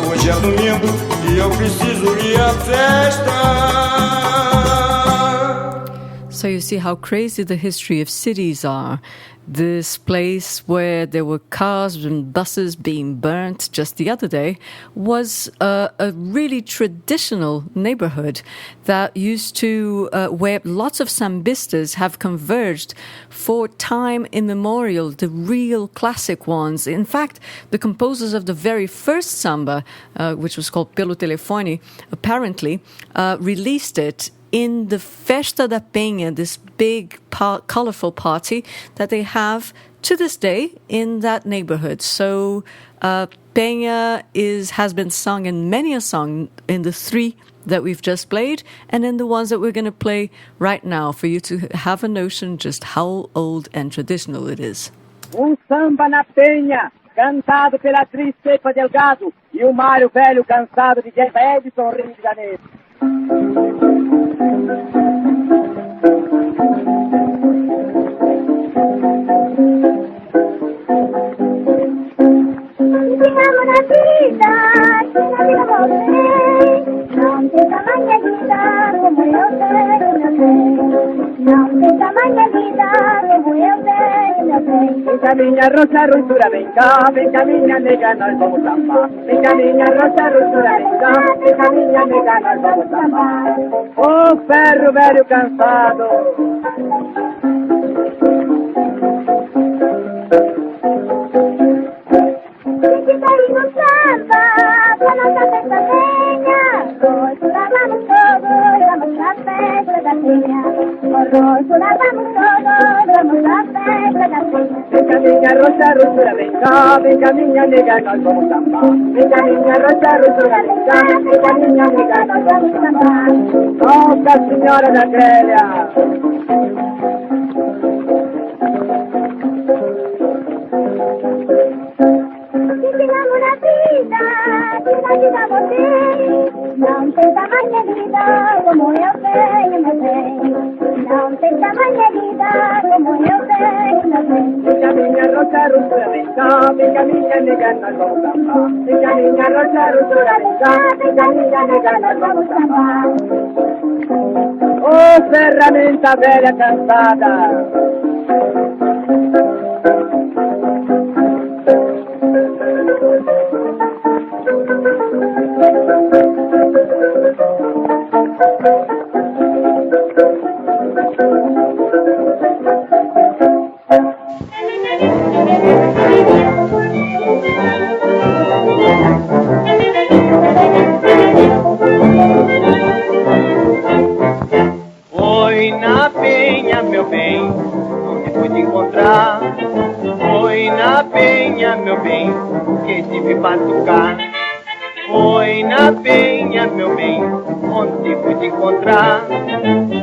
R: Hoje é domingo e eu preciso ir à festa.
E: So you see how crazy the history of cities are. This place where there were cars and buses being burnt just the other day was a really traditional neighborhood that used to, where lots of sambistas have converged for time immemorial, the real classic ones. In fact, the composers of the very first samba, which was called Pelo Telefone, apparently released it in the Festa da Penha, this big, colorful party that they have to this day in that neighborhood. So Penha has been sung in many a song, in the three that we've just played, and in the ones that we're going to play right now, for you to have a notion just how old and traditional it is.
S: Samba na Penha, cantado pela atriz Cepa Delgado e o Mário Velho cansado de Edson Rio de Janeiro.
L: Amo na vida, que na vida voltei. Não tem tamanha vida como eu tenho, meu bem. Não tem tamanha vida como eu tenho, meu bem.
S: Vem cá minha rosa rosura, vem cá minha nega, nós vamos sambar. Vem cá minha rosa rosura, vem cá minha nega, nós vamos sambar. Ô ferro velho cansado.
L: Que carinho no samba, pra nossa festa venha. Hoje lá vamos todos, vamos pra festa da penha. Hoje lá vamos todos, vamos pra festa da penha.
S: Vem cá minha rosa rosura, vem cá minha nega, nós vamos sambar. Vem cá minha rosa rosura, vem cá minha nega, nós vamos sambar. Nossa Senhora da Grelha.
L: Amo na vida, que na vida voltei. Não tem tamanha vida como eu tenho, meu bem. Não tem tamanha vida como eu tenho, meu bem.
S: Vem cá minha rosa rosura, vem cá minha nega, nós vamos sambar. Vem cá minha rosa rosura, vem cá minha nega, nós vamos sambar. Ô ferramenta velha cansada.
T: Foi na penha, meu bem, onde pude encontrar. Foi na penha, meu bem, que tive batucar. Foi na penha, meu bem, onde pude encontrar.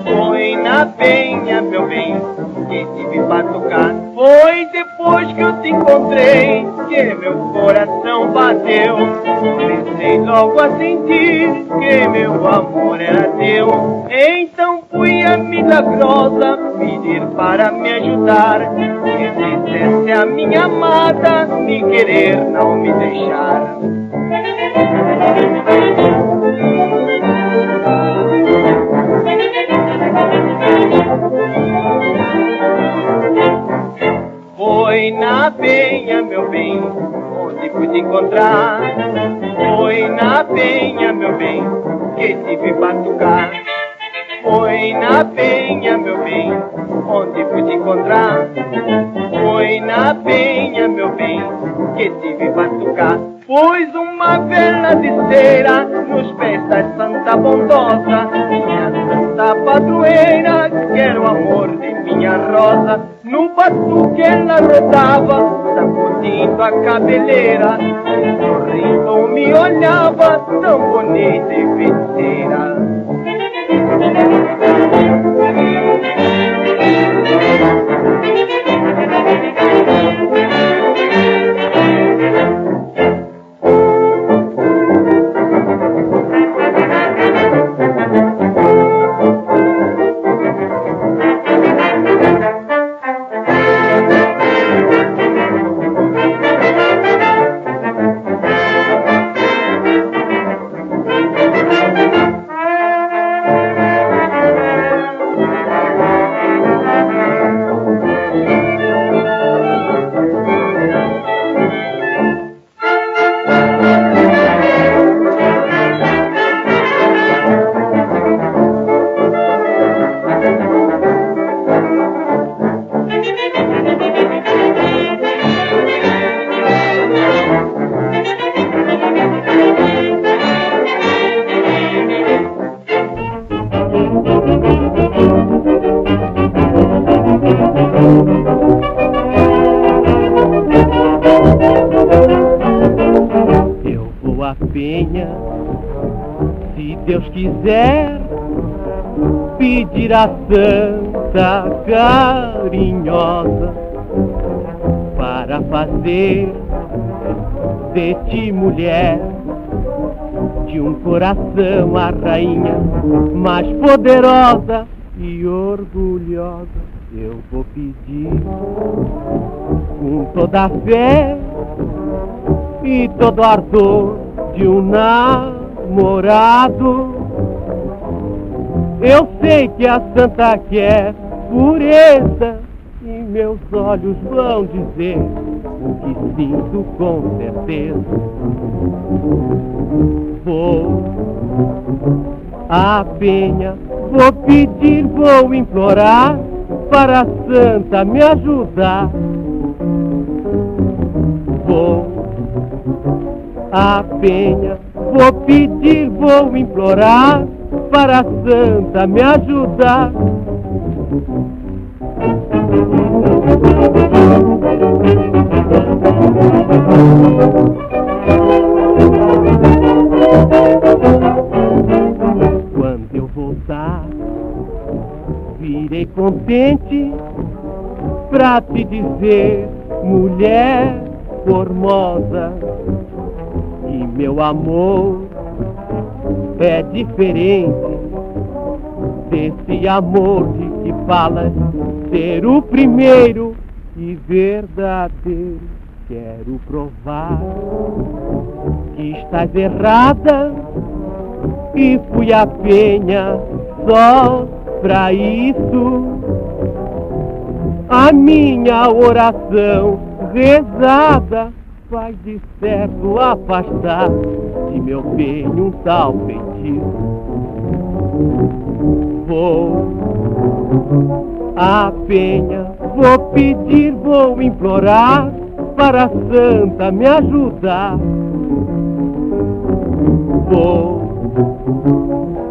T: Foi na penha, meu bem, que tive batucar. Foi depois que eu te encontrei que meu coração bateu. Comecei logo a sentir que meu amor era teu. Então fui a milagrosa pedir para me ajudar. Que dissesse a minha amada me querer, não me deixar. Foi na penha, meu bem, bem, onde pude encontrar. Foi na penha, meu bem, que te vi batucar. Foi na penha, meu bem, onde pude encontrar. Foi na penha, meu bem, que te vi batucar. Pus uma vela de cera nos pés da Santa Bondosa, minha santa padroeira, que era o amor de minha rosa. No batuque ela rodava, sacudindo a cabeleira, sorrindo me olhava, tão bonita e feiticeira.
U: Se Deus quiser, pedir a Santa Carinhosa para fazer de ti mulher, de um coração a rainha mais poderosa e orgulhosa. Eu vou pedir com toda a fé e todo ardor de um namorado. Eu sei que a santa quer pureza e meus olhos vão dizer o que sinto com certeza. Vou à penha, vou pedir, vou implorar para a santa me ajudar. Vou à penha, vou pedir, vou implorar para a santa me ajudar. Quando eu voltar, virei contente pra te dizer, mulher formosa, e meu amor é diferente desse amor de que falas ser o primeiro e verdadeiro. Quero provar que estás errada e fui à penha só pra isso. A minha oração rezada vai de certo afastar de meu bem um tal feitiço. Vou à penha, vou pedir, vou implorar para a santa me ajudar. Vou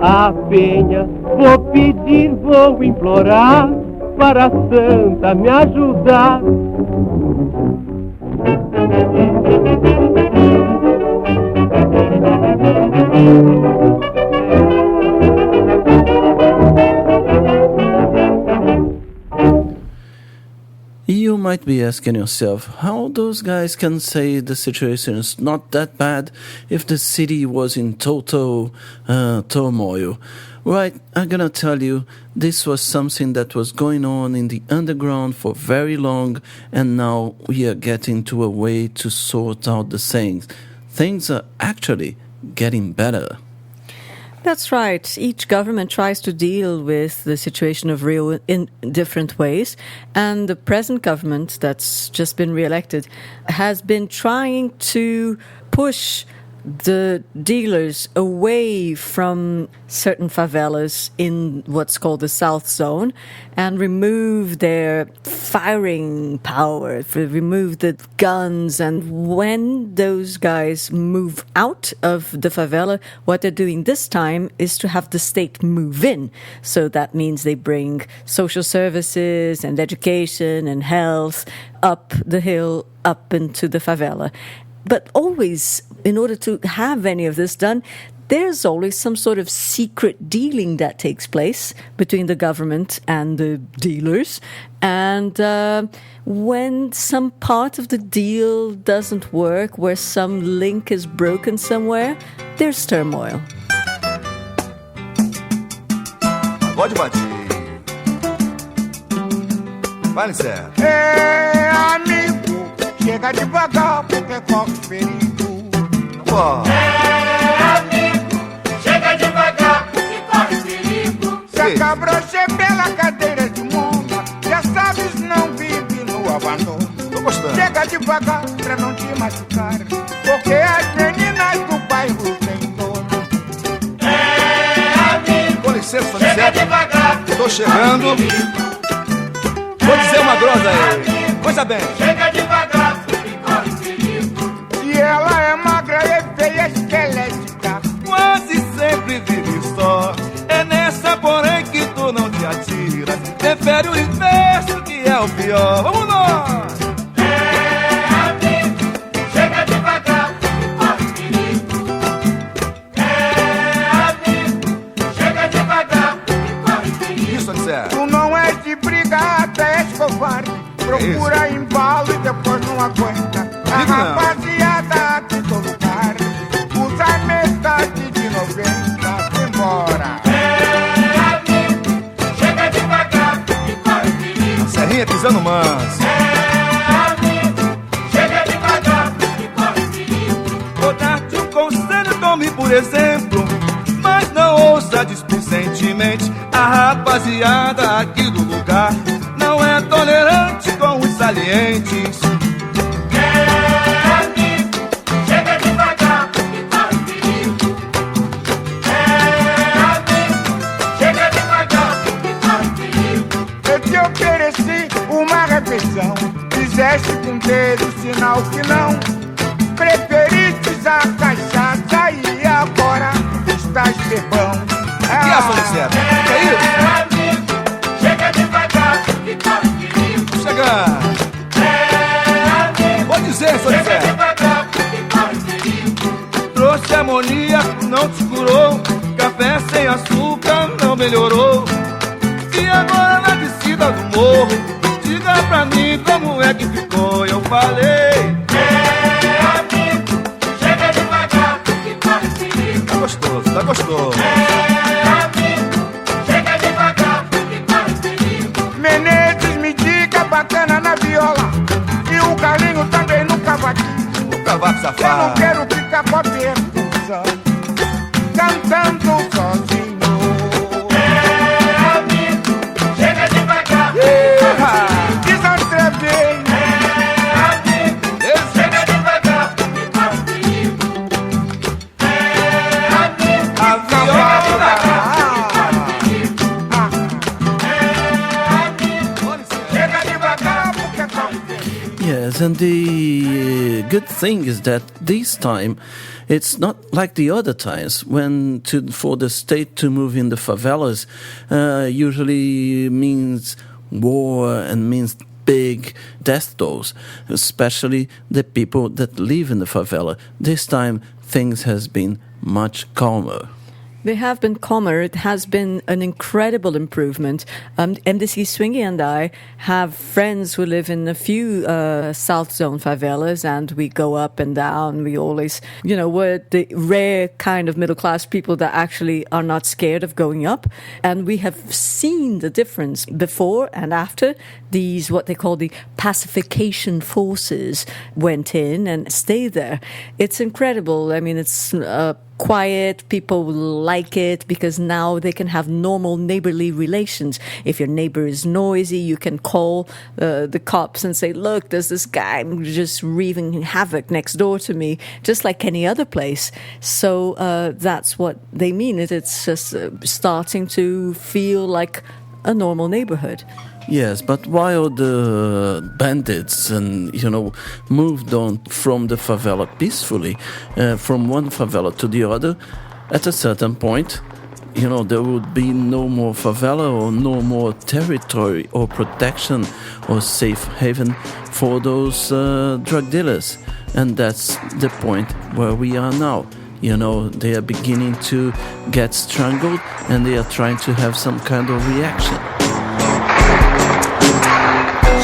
U: à penha, vou pedir, vou implorar para a santa me ajudar.
D: You might be asking yourself how those guys can say the situation is not that bad if the city was in total turmoil. Right, I'm gonna tell you, this was something that was going on in the underground for very long, and now we are getting to a way to sort out the things. Things are actually getting better.
E: That's right. Each government tries to deal with the situation of Rio in different ways. And the present government that's just been re-elected has been trying to push the dealers away from certain favelas in what's called the South Zone and remove their firing power, remove the guns. And when those guys move out of the favela, what they're doing this time is to have the state move in. So that means they bring social services and education and health up the hill, up into the favela. But always, in order to have any of this done, there's always some sort of secret dealing that takes place between the government and the dealers. And when some part of the deal doesn't work, where some link is broken somewhere, there's turmoil.
A: Pode bater. Vale certo.
V: Ei, amigo, chega devagar porque corre perigo.
A: Amigo,
V: chega devagar porque corre perigo. Se a cabra pela cadeira de monta, já sabes, não vive no abandono.
A: Tô gostando.
V: Chega devagar pra não te machucar, porque as meninas do bairro têm dono. Amigo,
A: com licença,
V: chega devagar.
A: Tô chegando. Vou dizer uma grosa aí. Coisa bem.
V: Chega devagar, porque corre perigo. E ela é magra e feia, esquelética,
A: quase sempre vive só. É nessa, porém, que tu não te atiras. Prefere o inverso, que é o pior. Vamos nós!
V: Amigo, chega devagar, porque corre perigo. Amigo, chega devagar, porque corre perigo.
A: Isso, Odisseia.
V: Tu não és de brigar, até és covarde. Procura embalo e depois não aguenta. A rapaziada aqui em todo lugar usa metade de 90. Embora. Amigo, chega devagar, que corre perigo.
A: Serrinha pisando manso.
V: Amigo, chega devagar, que corre perigo.
A: Vou dar-te um conselho, tome por exemplo, mas não ouça displicentemente. A rapaziada aqui do lugar não é tolerante com os salientes.
V: Amigo, chega devagar, que corre perigo. Amigo, chega devagar, que corre perigo. Eu te ofereci uma refeição, fizeste com dedo sinal que não. Preferistes a cachaça e agora estás bebão.
A: Que é, Soliceta? Que é isso?
V: Amigo, chega devagar, que corre perigo.
A: Chega! Vou dizer, Soliceta.
V: Chega devagar, que corre perigo.
A: Trouxe amoníaco, não te curou. Café sem açúcar não melhorou. E agora na descida do morro, diga pra mim como é que ficou. Eu falei.
V: Amigo, chega devagar, que corre perigo.
A: Tá gostoso, tá gostoso.
V: Amigo, chega devagar, que corre perigo. Menezes me diga bacana na viola e o Carlinho também no cavaquinho.
A: O cavaco safado.
V: Eu não quero ficar com a percussão cantando sozinho. Amigo, chega devagar, diz outra vez. Amigo, chega devagar, que corre perigo. Amigo,
A: a viola.
V: chega devagar, porque corre perigo.
D: Yes, and the good thing is that this time it's not like the other times when for the state to move in the favelas usually means war and means big death tolls, especially the people that live in the favela. This time things has been much calmer.
E: They have been calmer. It has been an incredible improvement. MDC Swingy and I have friends who live in a few South Zone favelas, and we go up and down. We always, we're the rare kind of middle-class people that actually are not scared of going up. And we have seen the difference before and after these, what they call the pacification forces went in and stayed there. It's incredible. I mean, it's quiet. People like it because now they can have normal neighborly relations. If your neighbor is noisy, you can call the cops and say, look, there's this guy just wreaking havoc next door to me, just like any other place. So that's what they mean. It's just starting to feel like a normal neighborhood.
D: Yes, but while the bandits moved on from the favela peacefully, from one favela to the other, at a certain point, there would be no more favela or no more territory or protection or safe haven for those drug dealers. And that's the point where we are now. They are beginning to get strangled and they are trying to have some kind of reaction.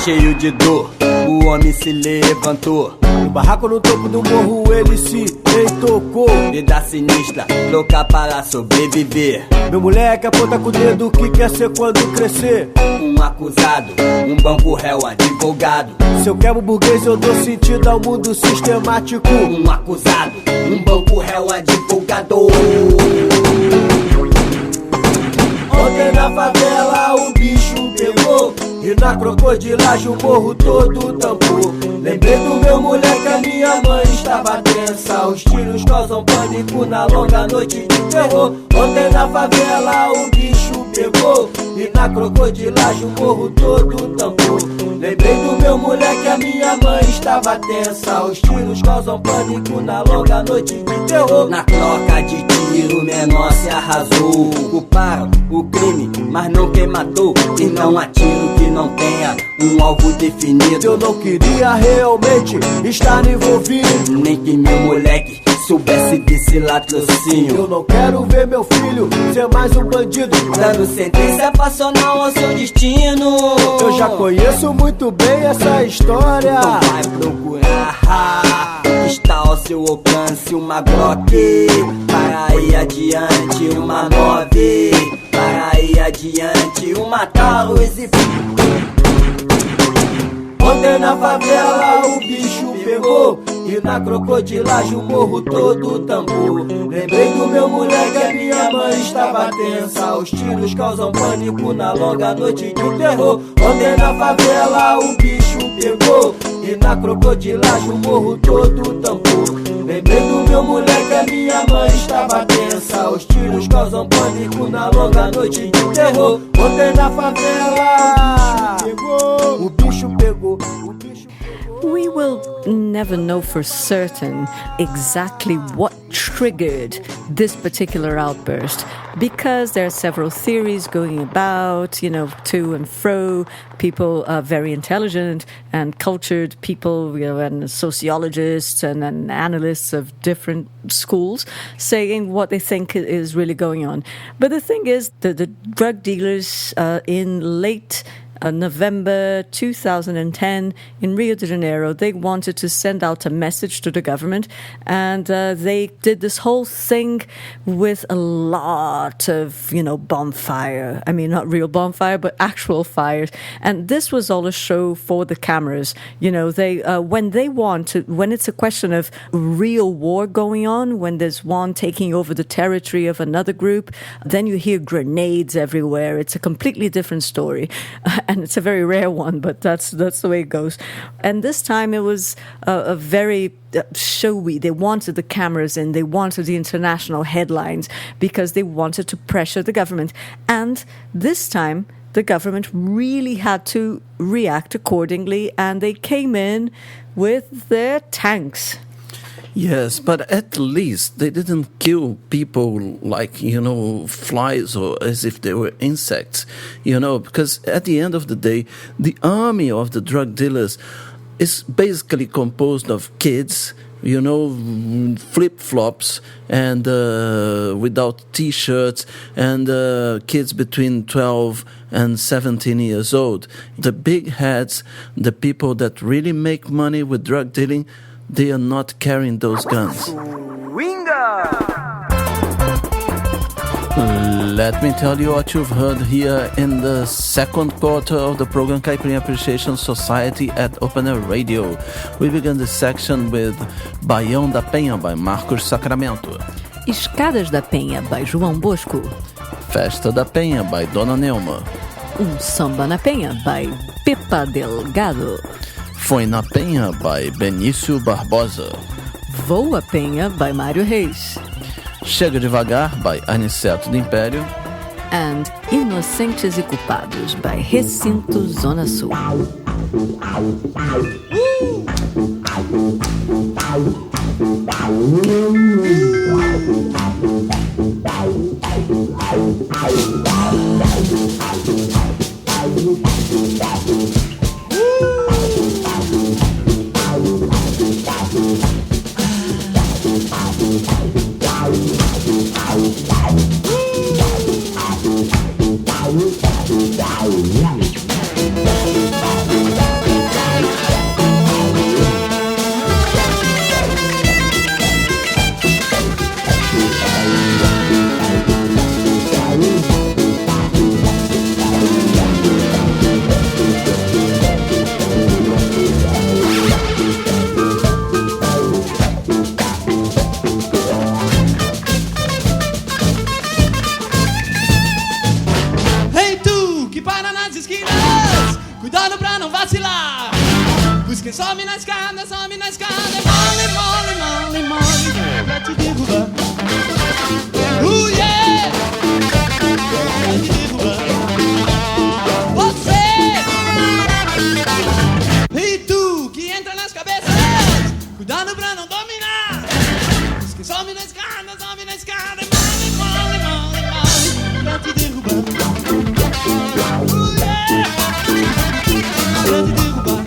C: Cheio de dor, o homem se levantou.
G: No barraco no topo do morro ele se tocou.
C: Vida sinistra, louca para sobreviver.
G: Meu moleque aponta com o dedo que quer ser quando crescer.
C: Um acusado, um banco réu advogado.
G: Se eu quebro burguês eu dou sentido ao mundo sistemático.
C: Um acusado, um banco réu advogado.
G: Ontem na favela o bicho pegou. E na crocodilagem o morro todo tampou. Lembrei do meu moleque, a minha mãe estava tensa. Os tiros causam pânico na longa noite de terror. Ontem na favela o bicho pegou. E na crocodilagem o morro todo tampou. Lembrei do meu moleque, a minha mãe estava tensa. Os tiros causam pânico na longa noite de terror.
C: Na troca de tiro menor se arrasou. Culparam o crime, mas não quem matou. E não há tiro que não tenha um alvo definido.
G: Eu não queria realmente estar envolvido,
C: nem que meu moleque soubesse desse latrocínio.
G: Eu não quero ver meu filho ser mais um bandido,
C: dando sentença passional ao seu destino.
G: Eu já conheço muito bem essa história.
C: Então vai procurar, está ao seu alcance uma Glock. Para ir adiante uma 9. Para ir adiante uma Taurus e...
G: Ontem na favela o bicho pegou. E na crocodilagem o morro todo tampou. Lembrei do meu moleque, a minha mãe estava tensa. Os tiros causam pânico na longa noite de terror. Ontem na favela o bicho pegou. E na crocodilagem o morro todo tampou. Lembrei do meu moleque, a minha mãe estava tensa. Os tiros causam pânico na longa noite de terror. Ontem na favela o bicho pegou.
E: We will never know for certain exactly what triggered this particular outburst because there are several theories going about, to and fro. People are very intelligent and cultured people, and sociologists and analysts of different schools saying what they think is really going on. But the thing is that the drug dealers in late November 2010 in Rio de Janeiro, they wanted to send out a message to the government, and they did this whole thing with a lot of, bonfire. I mean, not real bonfire, but actual fires. And this was all a show for the cameras. They when it's a question of real war going on, when there's one taking over the territory of another group, then you hear grenades everywhere. It's a completely different story. And it's a very rare one, but that's the way it goes. And this time it was a very showy. They wanted the cameras in, they wanted the international headlines because they wanted to pressure the government. And this time the government really had to react accordingly, and they came in with their tanks.
D: Yes, but at least they didn't kill people like, flies or as if they were insects, because at the end of the day, the army of the drug dealers is basically composed of kids, flip-flops and without T-shirts, and kids between 12 and 17 years old. The big heads, the people that really make money with drug dealing, they are not carrying those guns. Let me tell you what you've heard here in the second quarter of the program Caipirinha Appreciation Society at Open Air Radio. We began this section with Baião da Penha by Marcos Sacramento.
E: Escadas da Penha, by João Bosco.
D: Festa da Penha, by Dona Nelma.
E: Samba na Penha, by Pepa Delgado.
D: Foi na Penha, by Benício Barbosa.
E: Voa Penha, by Mário Reis.
D: Chega Devagar, by Aniceto do Império.
E: And Inocentes e Culpados, by Recinto Zona Sul.
B: Cuidado pra não vacilar. Busquem, sobe na escada, mole, mole, mole, mole, pra te derrubar. Yeah! Pra te derrubar. Você e tu que entra nas cabeças, cuidado pra não dominar. Busquem, sobe na escada, mole, mole, mole, mole, pra te derrubar. Yeah! Pra te derrubar.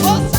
B: Você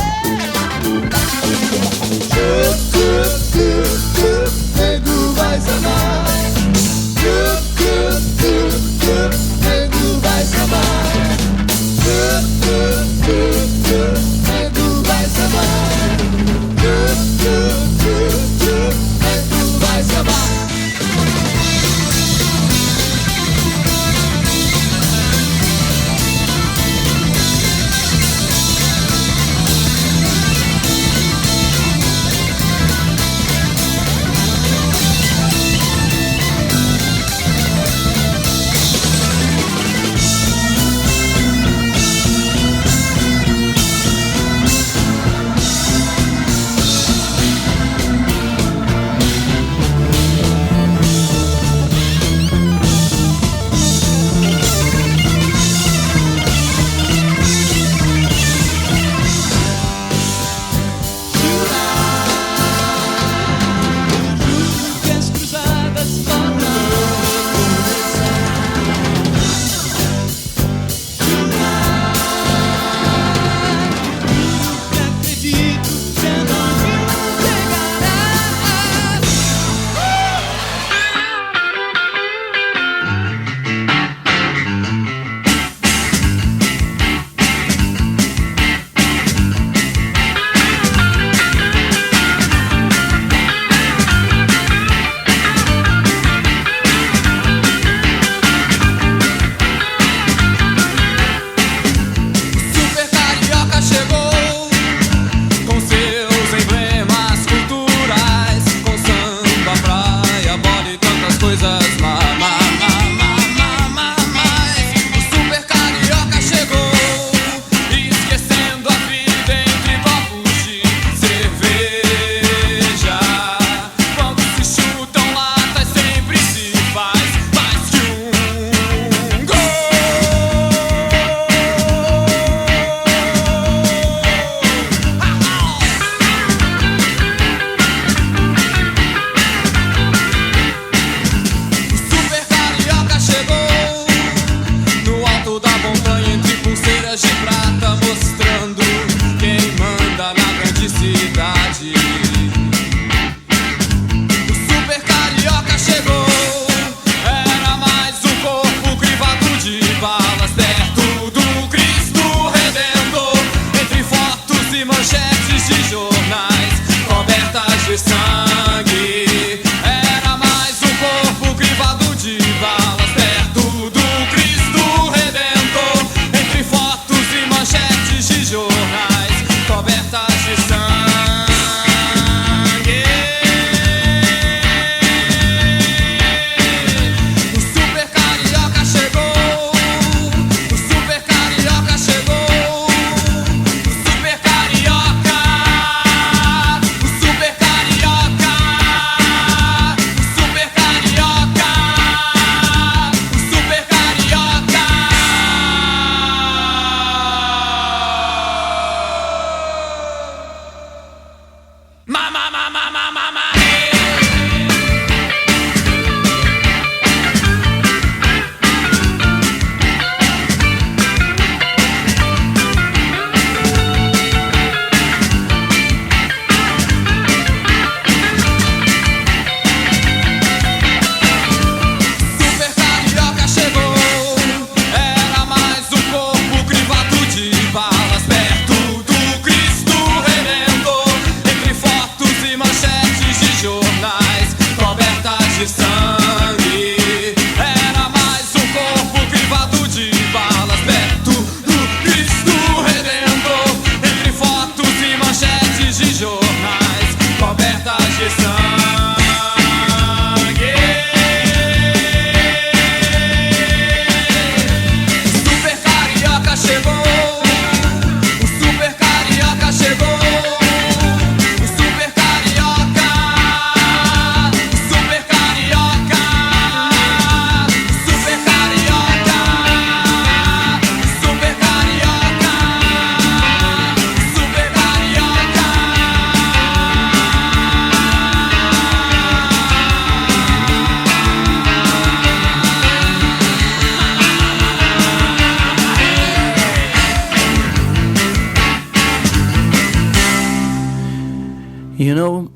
D: You know,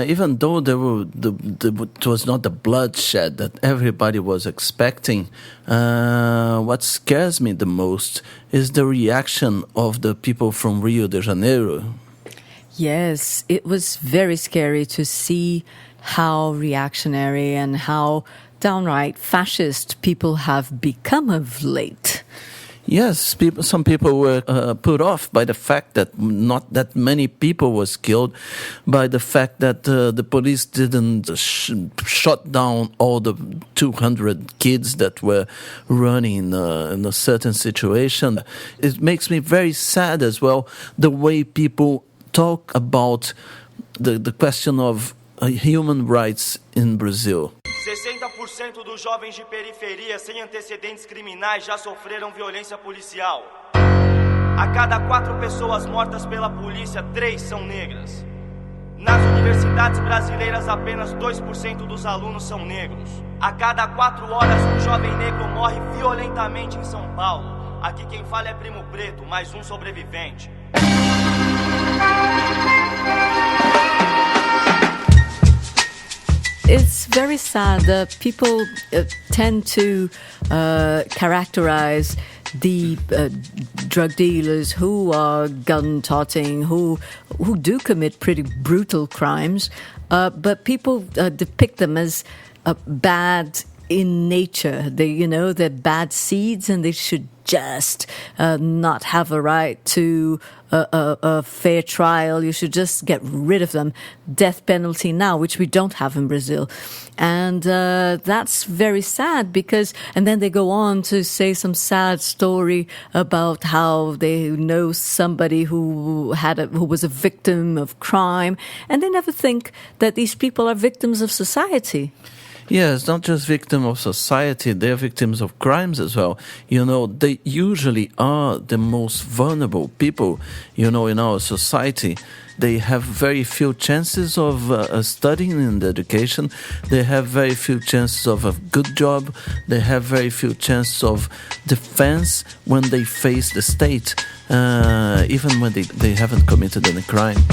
D: even though it was not the bloodshed that everybody was expecting, what scares me the most is the reaction of the people from Rio de Janeiro.
E: Yes, it was very scary to see how reactionary and how downright fascist people have become of late.
D: Yes, some people were put off by the fact that not that many people was killed, by the fact that the police didn't shut down all the 200 kids that were running in a certain situation. It makes me very sad as well, the way people talk about the question of human rights in Brazil.
H: 60% dos jovens de periferia sem antecedentes criminais já sofreram violência policial. A cada 4 pessoas mortas pela polícia, 3 são negras. Nas universidades brasileiras, apenas 2% dos alunos são negros. A cada 4 horas, um jovem negro morre violentamente em São Paulo. Aqui quem fala é Primo Preto, mais um sobrevivente.
E: It's very sad that people tend to characterize the drug dealers who are gun-toting, who do commit pretty brutal crimes, but people depict them as bad in nature. They're bad seeds, and they should just not have a right to a fair trial. You should just get rid of them. Death penalty now, which we don't have in Brazil. And that's very sad because, and then they go on to say some sad story about how they know somebody who was a victim of crime, and they never think that these people are victims of society.
D: Yes, not just victims of society, they're victims of crimes as well. They usually are the most vulnerable people, in our society. They have very few chances of studying in the education. They have very few chances of a good job. They have very few chances of defense when they face the state, even when they haven't committed any crime.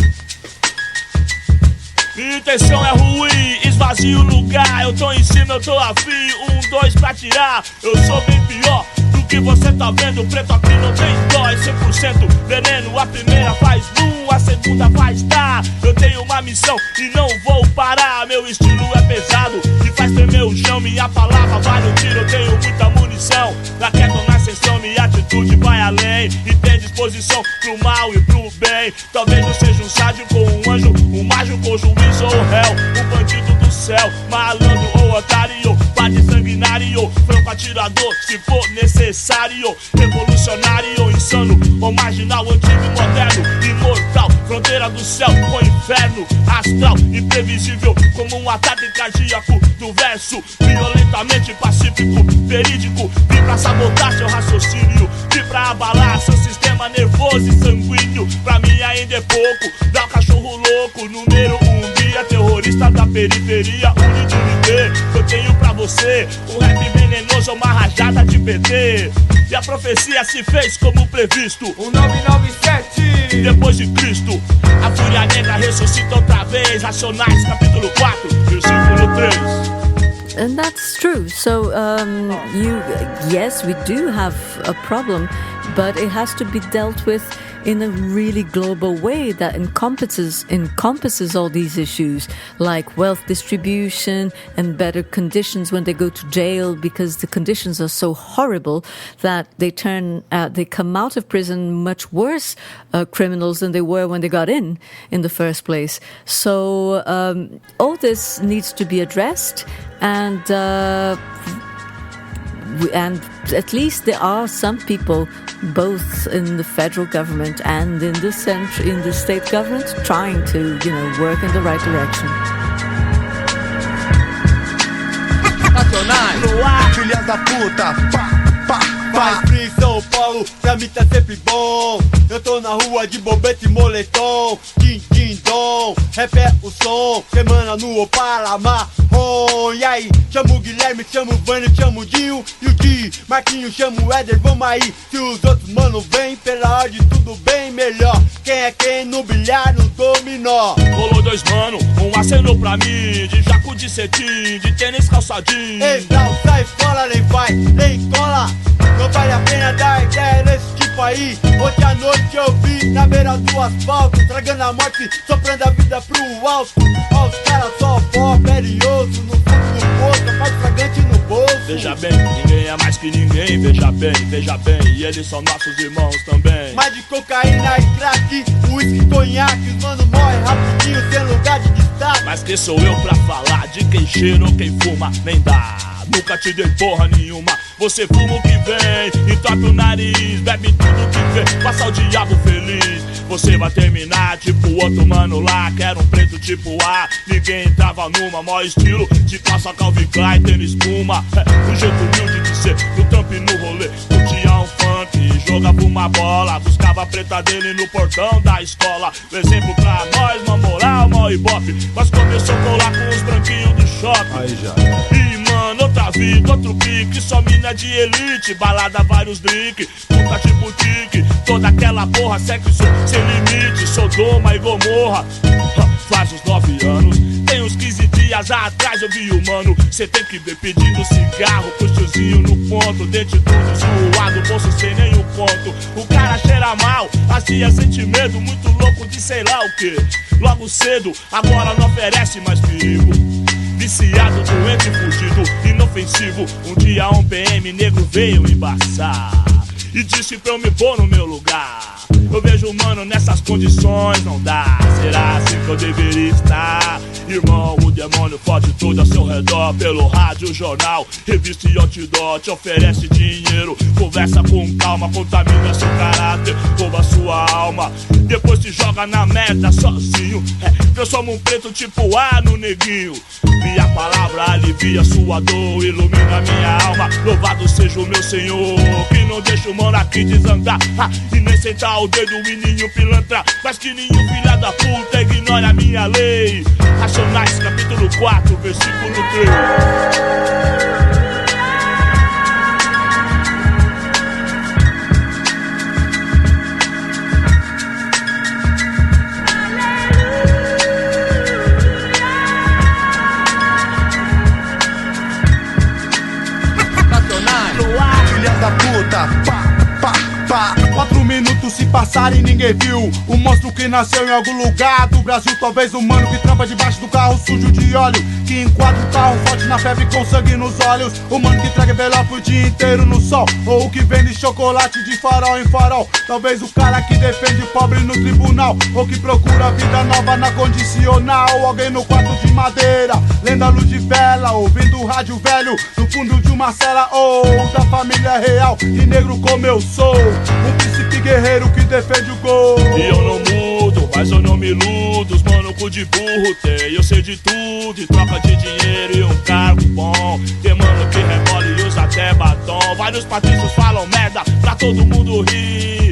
I: Minha intenção é ruim, esvazio o lugar. Eu tô em cima, eu tô afim. 1, 2 pra tirar. Eu sou bem pior do que você tá vendo. Preto aqui não tem dó, é 100% veneno. A primeira faz boom, a segunda faz tá. Eu tenho uma missão e não vou parar. Meu estilo é pesado e faz tremer o chão. Minha palavra vale um tiro, eu tenho muita munição. Na queda na ascensão, minha atitude vai além. E tem disposição pro mal e pro bem. Talvez eu seja um sádio com um anjo, um mágico com juiz ou réu, um bandido do céu, malandro ou otário, padre sanguinário, franco atirador, se for necessário, revolucionário, insano ou marginal, antigo e moderno, imortal, fronteira do céu com inferno, astral, imprevisível, como um ataque cardíaco do verso, violentamente pacífico, verídico, vim pra sabotar seu raciocínio, vim pra abalar seu sistema nervoso e sanguíneo, pra mim ainda é pouco, dá um cachorro louco, número 1, guia terrorista da periferia, unidade, eu tenho pra você, um rap venenoso, uma rajada de PT, e a profecia se fez como previsto, 1997, depois de Cristo, a fúria negra ressuscita outra vez, Racionais, capítulo 4, versículo 3.
E: And that's true. So, yes, we do have a problem, but it has to be dealt with in a really global way that encompasses all these issues, like wealth distribution and better conditions when they go to jail, because the conditions are so horrible that they come out of prison much worse criminals than they were when they got in the first place. So all this needs to be addressed, and at least there are some people, both in the federal government and in the state government, trying to, work in the right direction.
H: Racionais, no ar, filhas da puta, faz frio em São Paulo, pra mim tá sempre bom. Eu tô na rua de bobete e moletom, din din dom, rap é o som, semana no Opala marrom. E aí, chamo o Guilherme, chamo o Vânio, chamo o Dinho e o Di, Marquinho, chamo o Éder, vamos aí. Se os outros mano vem, pela ordem tudo bem melhor. Quem é quem no bilhar, no dominó.
I: dois mano, um acenou pra mim, de jaco de cetim, de tênis calçadinho.
F: Ei, não sai fora, nem vai, nem cola. Não vale a pena dar ideia nesse tipo aí. Ontem à noite eu vi na beira do asfalto, tragando a morte, soprando a vida pro alto. Ó, os caras só pó, pele e osso, no fundo do poço, faz fragante no bolso.
I: Veja bem, ninguém é mais que ninguém, veja bem, e eles são nossos irmãos também.
F: Mais de cocaína e crack, uísque, conhaque, os mano morre rapidinho, sem lugar de destaque.
I: Mas quem sou eu pra falar de quem cheira ou quem fuma, nem dá. Nunca te dei porra nenhuma. Você fuma o que vem, entope o nariz, bebe tudo que vem, passa o diabo feliz. Você vai terminar tipo o outro mano lá, que era um preto tipo A. Ninguém entrava numa, maior estilo de calça Calvin Klein, tênis espuma. Um jeito humilde de ser, no trampo e no rolê. Curtia um funk, jogava uma bola, buscava a preta dele no portão da escola. O exemplo pra nós, uma moral, mó ibope. Mas começou a colar com os branquinhos do shopping. Aí já. E mano, outra vida, outro pique, só mina de elite, balada, vários drink, puta tipo tique, toda aquela porra, sexo sem limite, Sodoma e Gomorra. Faz uns 9 anos, tem uns 15 dias atrás eu vi o mano. Cê tem que ver pedindo cigarro pro tiozinho no ponto, dente tudo zoado, bolso sem nenhum ponto. O cara cheira mal, as tia sente medo, muito louco de sei lá o que. Logo cedo, agora não oferece mais perigo. Viciado, doente, fugido, inofensivo. Um dia um PM negro veio embaçar e disse pra eu me pôr no meu lugar. Eu vejo mano nessas condições, não dá. Será assim que eu deveria estar? Irmão, o demônio fode tudo ao seu redor. Pelo rádio, jornal, revista e outdoor. Te oferece dinheiro, conversa com calma, contamina seu caráter, rouba sua alma, depois te joga na merda sozinho. Transforma um preto tipo A no neguinho. Minha palavra alivia sua dor, ilumina minha alma. Louvado seja o meu Senhor, que não deixa o mano aqui desandar, e nem sentar o dedo, menino pilantra. Mas que nenhum filha da puta ignore a minha lei. Racionais, capítulo 4, versículo 3.
A: Da puta, pá, 4 minutos se passarem e ninguém viu o monstro que nasceu em algum lugar do Brasil. Talvez um mano que trampa debaixo do carro sujo de óleo, que enquadra o carro forte na febre com sangue nos olhos. O mano que traga envelope o dia inteiro no sol, ou o que vende chocolate de farol em farol. Talvez o cara que defende o pobre no tribunal, ou que procura vida nova na condicional. Alguém no quarto de madeira, lendo a luz de vela, ouvindo o rádio velho no fundo de uma cela. Ou da família real e negro como eu sou, um príncipe guerreiro que defende o gol.
I: E eu não mudo, mas eu não me iludo. Os mano cu de burro tem, eu sei de tudo. E troca de dinheiro e um cargo bom. Tem mano que rebola e usa até batom. Vários patrícios falam merda pra todo mundo rir.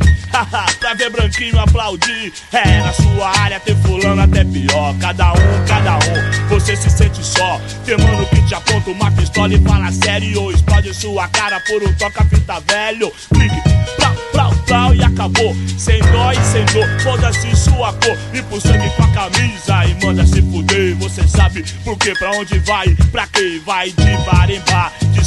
I: Pra ver branquinho aplaudir. É, na sua área tem fulano até pior. Cada um, você se sente só. Tem mano que te aponta uma pistola e fala sério, ou explode sua cara por um toca-fita velho. Clique, plau, e acabou. Sem dó e sem dor, foda-se sua cor. Limpa o sangue com a camisa e manda se fuder. Você sabe por quê, pra onde vai, pra quê? Vai de bar em bar, de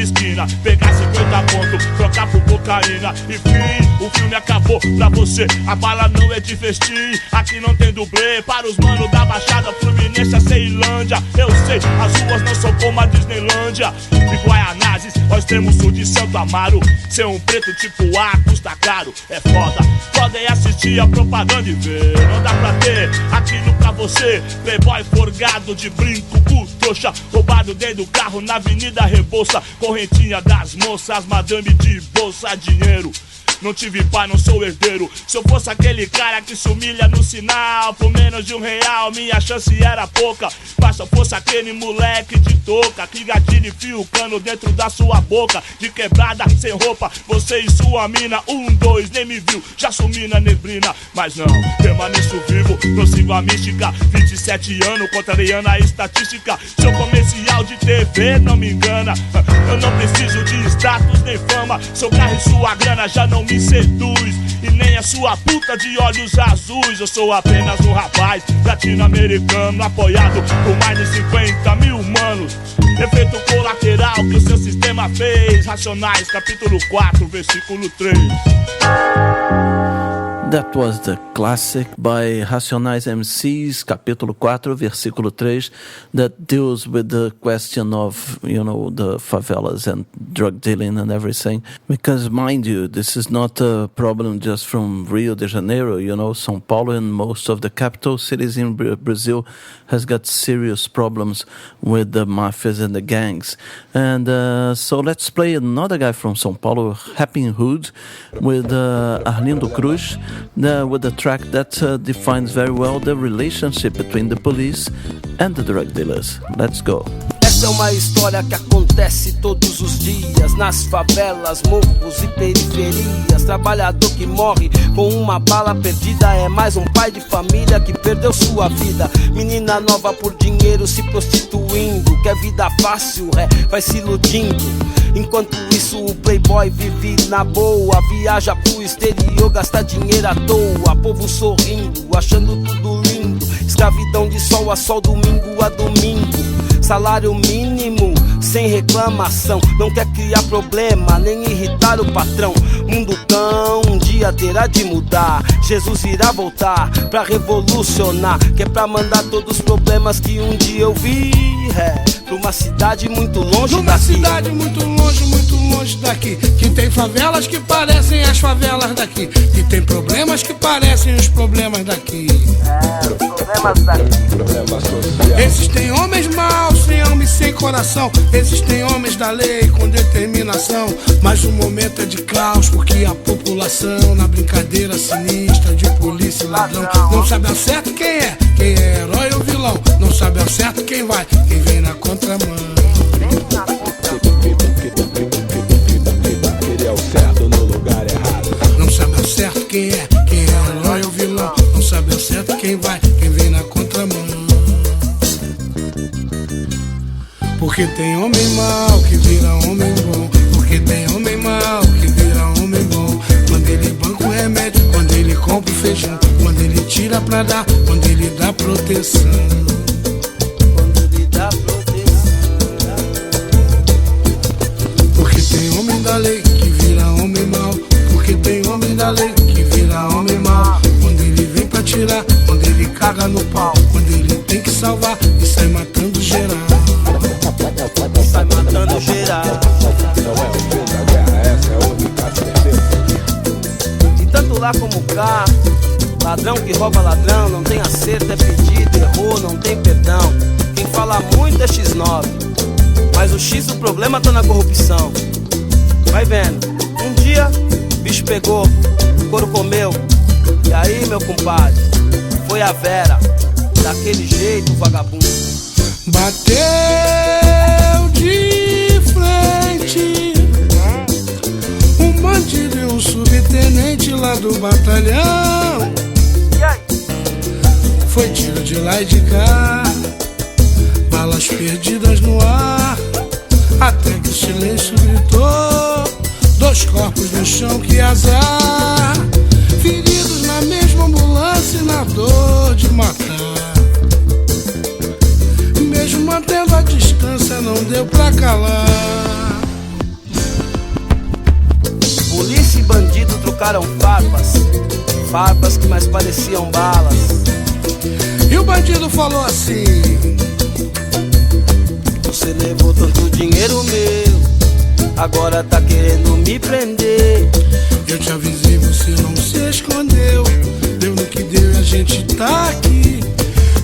I: esquina, pegar 50 pontos, trocar por cocaína. E fim, o filme acabou pra você. A bala não é de festim, aqui não tem dublê. Para os manos da Baixada Fluminense, a Ceilândia. Eu sei, as ruas não são como a Disneylândia. De Guaianazes ao extremo sul de Santo Amaro. Ser um preto tipo A custa caro, é foda. Podem assistir a propaganda e ver. Não dá pra ter aquilo pra você. Playboy forgado de brinco, cu trouxa, roubado dentro do carro na Avenida Rebouça. Correntinha das moças, madame de bolsa, dinheiro. Não tive pai, não sou herdeiro. Se eu fosse aquele cara que se humilha no sinal por menos de R$1, minha chance era pouca. Mas se eu fosse aquele moleque de touca que gatilha e fia o cano dentro da sua boca, de quebrada, sem roupa, você e sua mina. 1, 2, nem me viu, já sumi na neblina. Mas não, permaneço vivo, prossigo a mística. 27 anos, contrariando a estatística. Seu comercial de TV não me engana. Eu não preciso de status nem fama. Seu carro e sua grana já não me seduz, e nem a sua puta de olhos azuis. Eu sou apenas um rapaz latino-americano, apoiado por mais de 50 mil humanos. Efeito colateral que o seu sistema fez. Racionais, capítulo 4, versículo 3.
D: That was the classic by Racionais MCs, capítulo 4, versículo 3, that deals with the question of, the favelas and drug dealing and everything. Because, mind you, this is not a problem just from Rio de Janeiro, São Paulo and most of the capital cities in Brazil has got serious problems with the mafias and the gangs. And so let's play another guy from São Paulo, Rapping Hood, with Arlindo Cruz, with a track that defines very well the relationship between the police and the drug dealers. Let's go.
J: Essa é uma história que acontece todos os dias nas favelas, morros e periferias. Trabalhador que morre com uma bala perdida é mais um pai de família que perdeu sua vida. Menina nova por dinheiro se prostituindo, quer vida fácil, vai se iludindo. Enquanto isso o playboy vive na boa, viaja pro exterior, gasta dinheiro à toa. Povo sorrindo, achando tudo lindo, escravidão de sol a sol, domingo a domingo. Salário mínimo, sem reclamação. Não quer criar problema, nem irritar o patrão. Mundo tão, um dia terá de mudar. Jesus irá voltar pra revolucionar, que é pra mandar todos os problemas que um dia eu vi, pra uma cidade muito longe
K: numa
J: daqui.
K: Cidade muito longe daqui, que tem favelas que parecem as favelas daqui, que tem problemas que parecem os problemas daqui.
J: Problemas daqui.
K: Problemas sociais. Existem homens maus, sem alma e sem coração. Existem homens da lei com determinação. Mas o momento é de caos, porque a população, na brincadeira sinistra de polícia e ladrão, não sabe ao certo quem é herói ou vilão. Não sabe ao certo quem vem na contramão.
W: Queria o certo no lugar errado.
K: Não sabe ao certo quem é herói ou vilão. Não sabe ao certo quem vem na contramão. Porque tem homem mau que vira homem bom. Porque tem homem mau que vira homem bom. Quando ele banca o remédio, quando ele compra o feijão, quando ele tira pra dar, quando ele dá proteção. Porque tem homem da lei que vira homem mau. Porque tem homem da lei que vira homem mau. Quando ele vem pra tirar, quando ele caga no pau, quando ele tem que salvar e sai matando geral.
J: Sai matando geral.
W: Não é o fim da guerra, essa é a única certeza.
J: E tanto lá como cá, ladrão que rouba ladrão, não tem acerto, é pedido, errou, não tem perdão. Quem fala muito é X9, mas o X do problema tá na corrupção. Vai vendo, um dia, bicho pegou, o couro comeu. E aí, meu compadre, foi a Vera, daquele jeito, vagabundo.
K: Bateu de frente um bandido e um subtenente lá do batalhão. Foi tiro de lá e de cá, balas perdidas no ar, até que o silêncio gritou, 2 corpos no chão, que azar. Feridos na mesma ambulância e na dor de matar. Mesmo mantendo a distância, não deu pra calar.
J: Polícia e bandido trocaram farpas que mais pareciam balas.
K: E o bandido falou assim:
J: você levou tanto dinheiro meu, agora tá querendo me prender.
K: Eu te avisei, você não se escondeu. Deu no que deu e a gente tá aqui,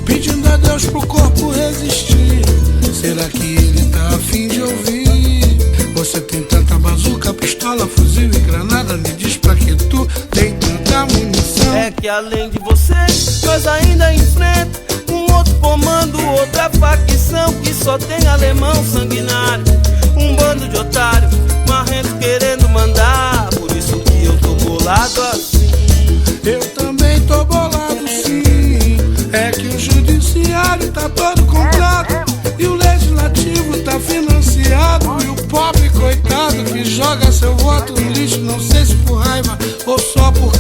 K: pedindo a Deus pro corpo resistir. Será que ele tá a fim de ouvir? Você tem tanta bazuca, pistola, fuzil e granada, me diz pra que tu tem tanta munição.
J: É que além de você, nós ainda enfrenta um outro comando, outra facção que só tem alemão sanguinário. Um bando de otário, marrento querendo mandar. Por isso que eu tô bolado assim.
K: Eu também tô bolado sim. É que o judiciário tá todo comprado e o legislativo tá financiado. E o pobre coitado que joga seu voto no lixo, não sei se por raiva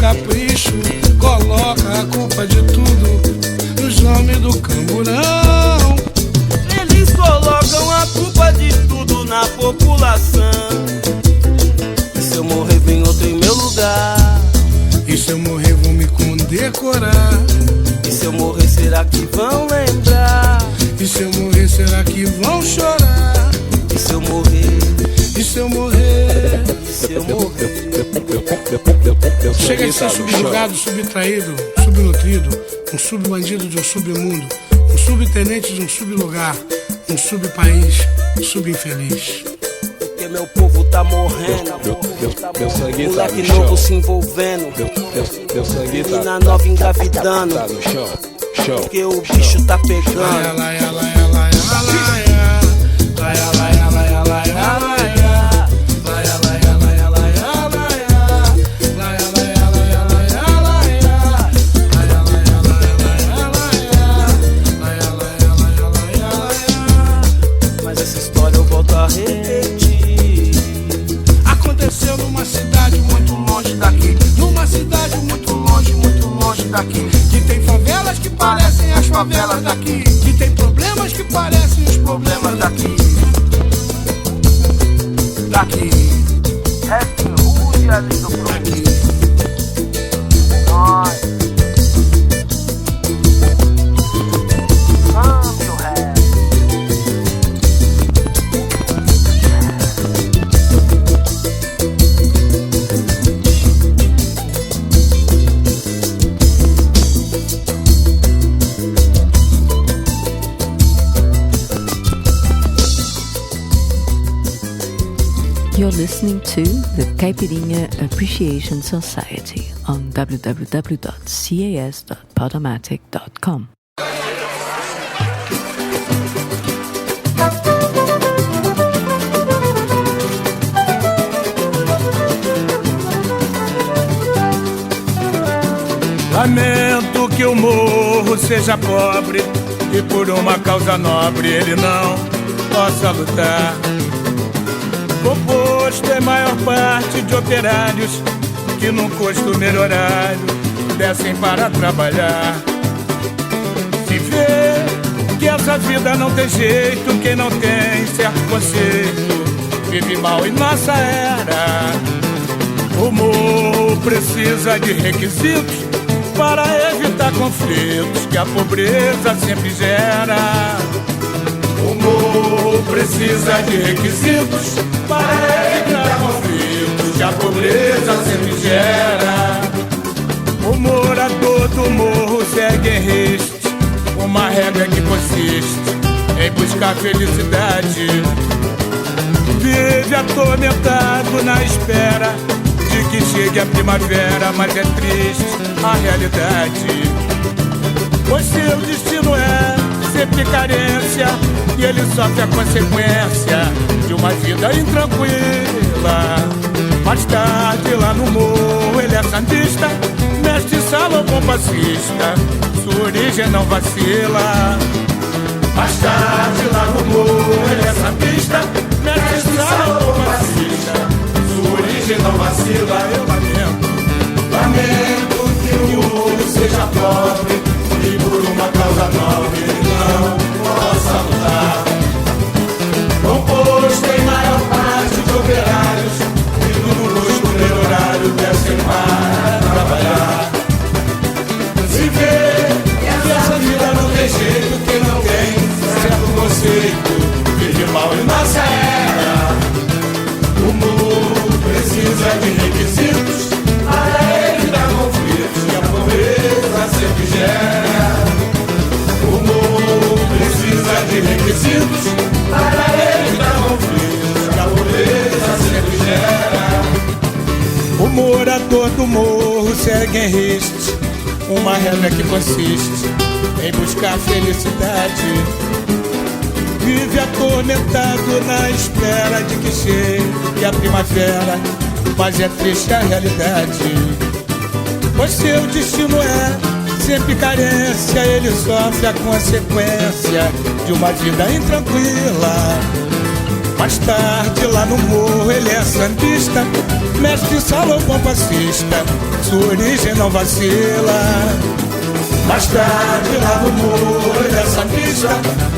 K: capricho, coloca a culpa de tudo nos homens do camburão.
M: Eles colocam a culpa de tudo na população. E se eu morrer vem outro em meu lugar?
K: E se eu morrer vão me condecorar?
M: E se eu morrer será que vão lembrar?
K: E se eu morrer será que vão chorar?
M: E se eu morrer?
K: E se eu morrer?
M: E se eu morrer?
K: Chega de ser subjugado, subtraído, subnutrido, um subbandido de um submundo, um subtenente de um sublugar, um subpaís, subinfeliz.
M: Porque meu povo tá morrendo,
W: meu sangue tá
M: moleque
W: no chão.
M: novo se envolvendo,
W: meu sangue tá
M: menina nova engravidando,
W: no chão, chão.
M: porque o bicho tá pegando. Mas essa história eu volto a repetir.
K: Aconteceu numa cidade muito longe daqui, numa cidade muito longe daqui, que tem favelas que parecem as favelas daqui, que tem problemas que parecem os problemas daqui. Daqui.
M: Rap rude ali do
K: daqui.
M: Nós. Ame o rap.
E: You're listening to the Caipirinha Appreciation Society on www.cas.podomatic.com.
A: Lamento que o morro seja pobre e por uma causa nobre ele não possa lutar. Composto em maior parte de operários que num costumeiro horário descem para trabalhar. Se vê que essa vida não tem jeito, quem não tem certo conceito vive mal em nossa era. O morro precisa de requisitos para evitar conflitos que a pobreza sempre gera. O morro precisa de requisitos para evitar conflitos que a pobreza sempre gera. O morador do morro segue em risco uma regra que consiste em buscar felicidade. Vive atormentado na espera de que chegue a primavera, mas é triste a realidade, pois seu destino é sempre carência e ele sofre a consequência de uma vida intranquila. Mais tarde lá no morro ele é sambista, mestre salão bom passista, sua origem não vacila. Mais tarde lá no morro ele é sambista, mestre salão bom passista, sua origem não vacila. Eu lamento que o morro seja pobre e por uma causa nobre não possa lutar. Composto em maior parte de operários que no costumeiro horário descem para trabalhar. Se vê que essa vida não tem jeito, quem não tem certo conceito vive mal em nossa era. O morro precisa de requisitos para evitar conflitos que a pobreza sempre gera. O morro precisa de requisitos para evitar conflitos que a pobreza sempre gera. O morador do morro segue em risco uma regra que consiste em buscar felicidade. Vive atormentado na espera de que chegue a primavera, mas é triste a realidade, pois seu destino é sempre carência. Ele sofre a consequência de uma vida intranquila.
K: Mais tarde lá no morro ele é sambista, mestre salão compassista, sua origem não vacila. Mais tarde lá no morro ele é sambista,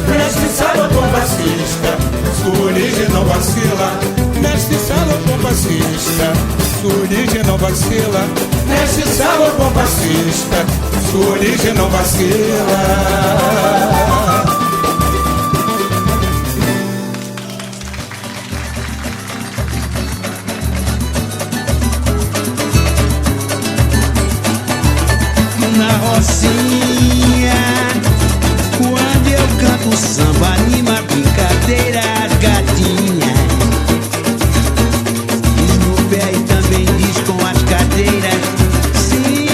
K: mestre salão compassista, sua origem não vacila. Mestre salão compassista, sua origem não vacila. Mestre salão compassista, sua origem não vacila.
N: Na Rocinha, quando eu canto samba, anima brincadeira as gatinhas. E no pé e também diz com as cadeiras. Sim,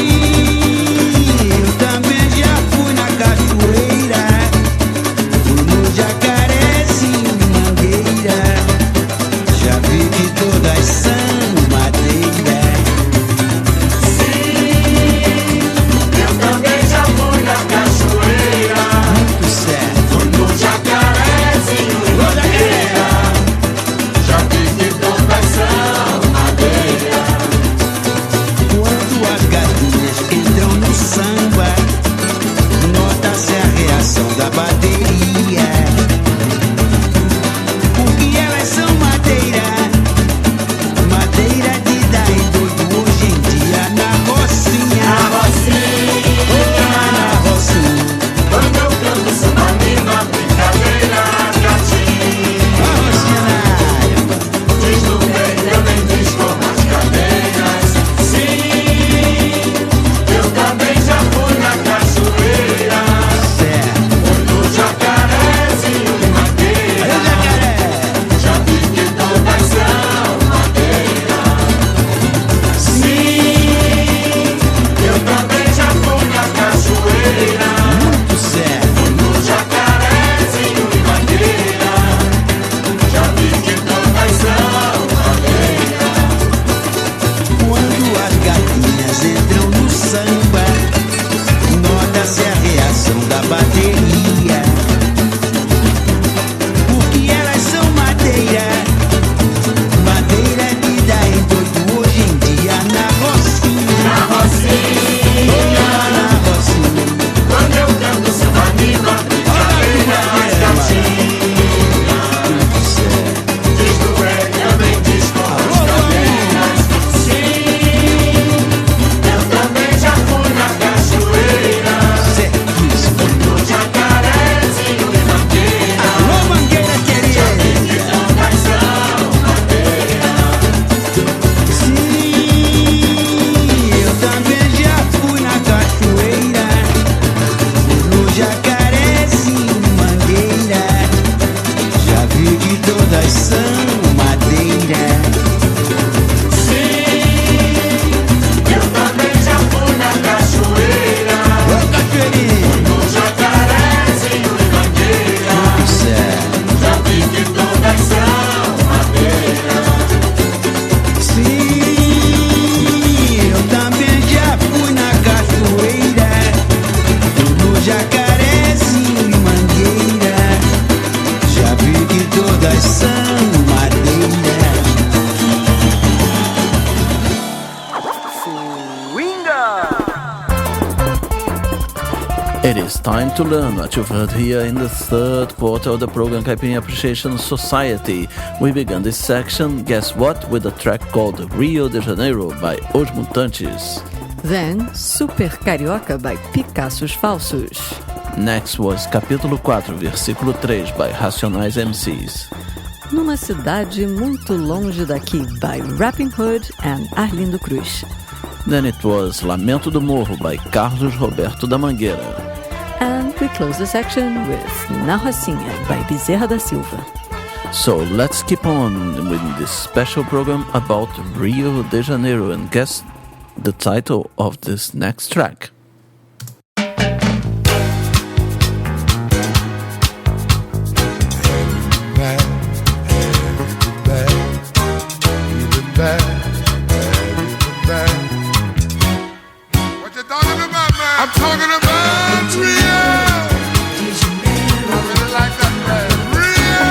N: eu também já fui na cachoeira, fui no jacarezinho e mangueira. Já vi que todas são madeira. Da bateria, porque elas são madeira, madeira de dar em doido hoje em dia na Rocinha. Na Rocinha, na Rocinha, quando eu canto samba anima brincadeira gatinha. A Rocinha diz no meio, eu nem diz com as cadeiras. Sim, eu também já fui na cachoeira. Jacarezinho e madeira, já vi que todas são madeira. Sim, eu também já fui na cachoeira. Muito certo. Fui no jacarezinho e madeira, já vi que todas são madeira. Quando as gatinhas entram no samba, nota-se a reação da bateria. Madeira de dar em doido hoje em dia na Rocinha. Na Rocinha, na Rocinha, quando eu canto samba anima brincadeira as gatinhas. Diz do rei, também diz com as cadeiras. Sim, eu também já fui na cachoeira. Fui no jacarezinho e mangueira. Alô, mangueira querida. Já vi que todas são madeira. Sim, eu também já fui na cachoeira, no jacarezinho e mangueira. Já vi que todas são madeira. Sim, eu também já fui na cachoeira. Ô, cachoeirinha. No jacarezinho e mangueira. Já vi que todas são madeira. Sim, eu também já fui na cachoeira, no jacarezinho e mangueira. Já vi que todas são madeira.
D: It is time to learn what you've heard here in the third quarter of the program Caipirinha Appreciation Society. We began this section, guess what, with a track called Rio de Janeiro by Os Mutantes.
E: Then, Super Carioca by Picassos Falsos.
D: Next was Capítulo 4, Versículo 3 by Racionais MCs.
E: Numa cidade muito longe daqui by Rapping Hood and Arlindo Cruz.
D: Then it was Lamento do Morro by Carlos Roberto da Mangueira.
E: And we close the section with Na Rocinha by Bezerra da Silva.
D: So let's keep on with this special program about Rio de Janeiro and guess the title of this next track.
V: I'm talking about Rio. I really like that man. Rio.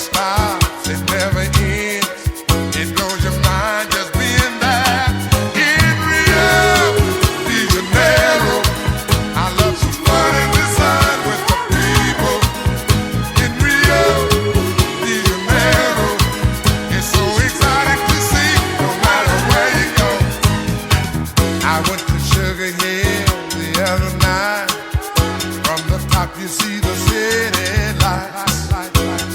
K: stops, it never ends. It blows your mind just being there. In Rio de Janeiro, I love some fun in the sun with the people. In Rio de Janeiro, it's so exciting to see no matter where you go. I went to Sugar Hill the other night. From the top you see the city lights.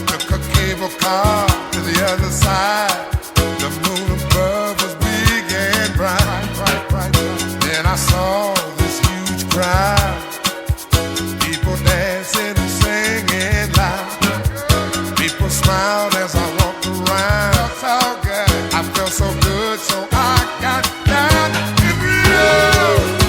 K: Took a cable car to the other side. The moon above was big and bright. Then I saw this huge crowd. People dancing and singing loud. People smiled as I walked around. So good. I felt so good, so I got down in Rio.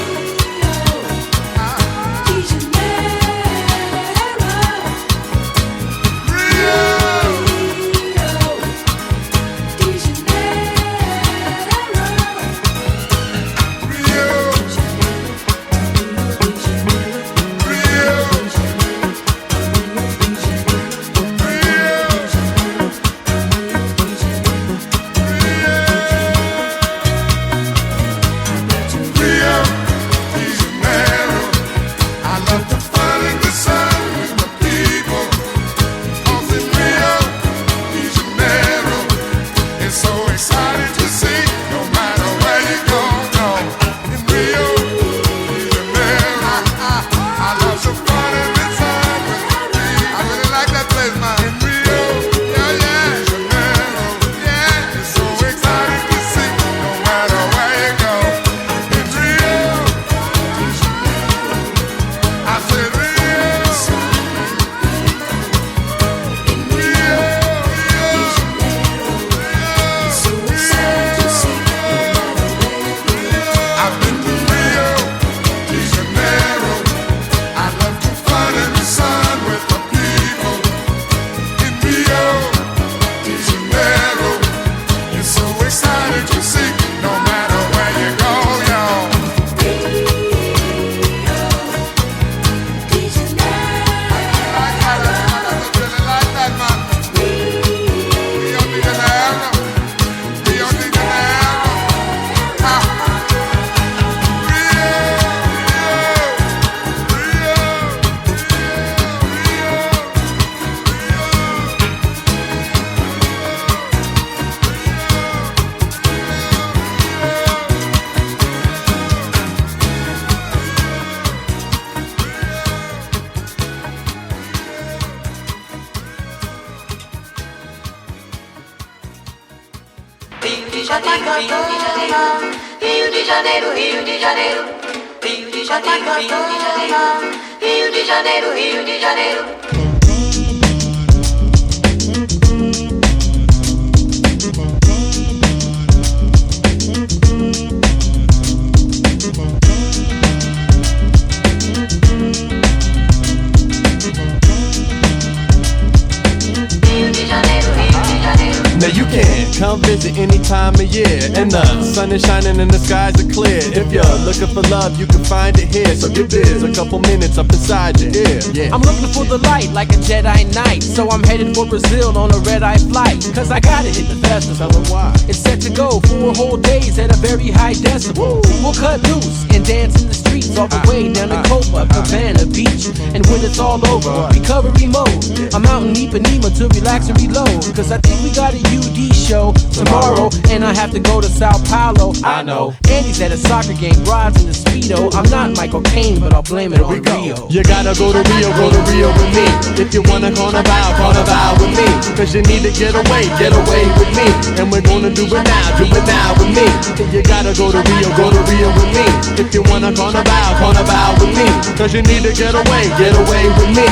U: Now you can come visit any time of year, and the sun is shining and the skies are clear. If you're looking for love, you can find it here. So give this a couple minutes up inside your ear. Yeah.
J: I'm looking for the light like a Jedi Knight, so I'm headed for Brazil on a red-eye flight. Cause I gotta hit the festival.
U: Tell 'em why.
J: It's set to go 4 whole days at a very high decibel. We'll cut loose and dance in the streets all the way down to Copacabana Beach. And when it's all over, recovery mode, I'm out in Ipanema to relax and reload. Cause I think we got a UD show tomorrow, and I have to go to Sao Paulo. I know. Andy's at a soccer game, Rod's in the Speedo. I'm not Michael Caine, but I'll blame it on Rio.
U: You gotta go to Rio with me. If you wanna carnival with me. Cause you need to get away with me. And we're gonna do it now with me. You gotta go to Rio with me. If you wanna carnival with me. Cause you need to get away with me.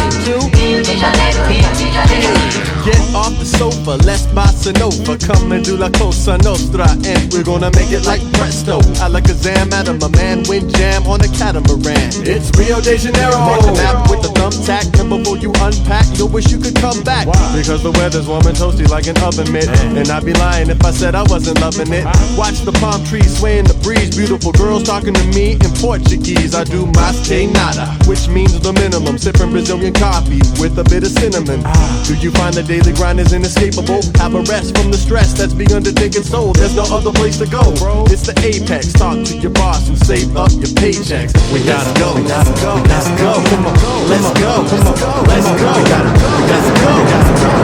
L: Rio de Janeiro, Rio de Janeiro.
U: Get off the sofa, let's bossa nova. Come and do la cosa nostra, and we're gonna make it like presto. Alakazam, Adam, a man, wind jam on a catamaran. It's Rio de Janeiro. Make the map with the thumbtack, and before you unpack, you'll wish you could come back. Why? Because the weather's warm and toasty like an oven mitt, and I'd be lying if I said I wasn't loving it. Watch the palm trees sway in the breeze, beautiful girls talking to me in Portuguese. I do mas que nada, which means the minimum. Sipping Brazilian coffee with a bit of cinnamon. Do you find the daily grind mind is inescapable. Have a rest from the stress that's being undertaken. So there's no other place to go, bro. It's the apex. Talk to your boss and save up your paychecks. We gotta go. Let's go. Let's go. Come on. Let's go. Come on. Let's go. We gotta go. Let's go.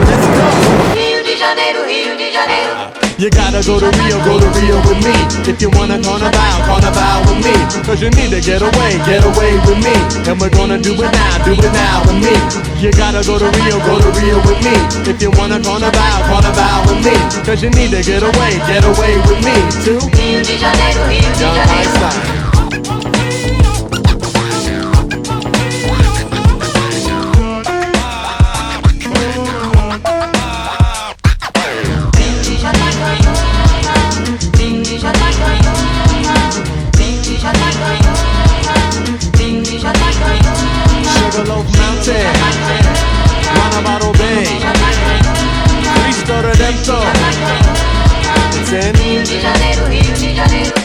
U: Let's go.
O: Rio de Janeiro, Rio de Janeiro.
U: You gotta go to Rio with me. If you wanna carnival with me. Cause you need to get away with me. And we're gonna do it now with me. You gotta go to Rio with me. If you wanna carnival with me. Cause you need to get away with me too.
O: Rio de Janeiro, Rio de
U: Young
O: Janeiro.
U: Einstein. Sugarloaf Mountain, Guanabara Bay, Cristo Redentor. It's in
O: Rio de Janeiro, Rio de Janeiro.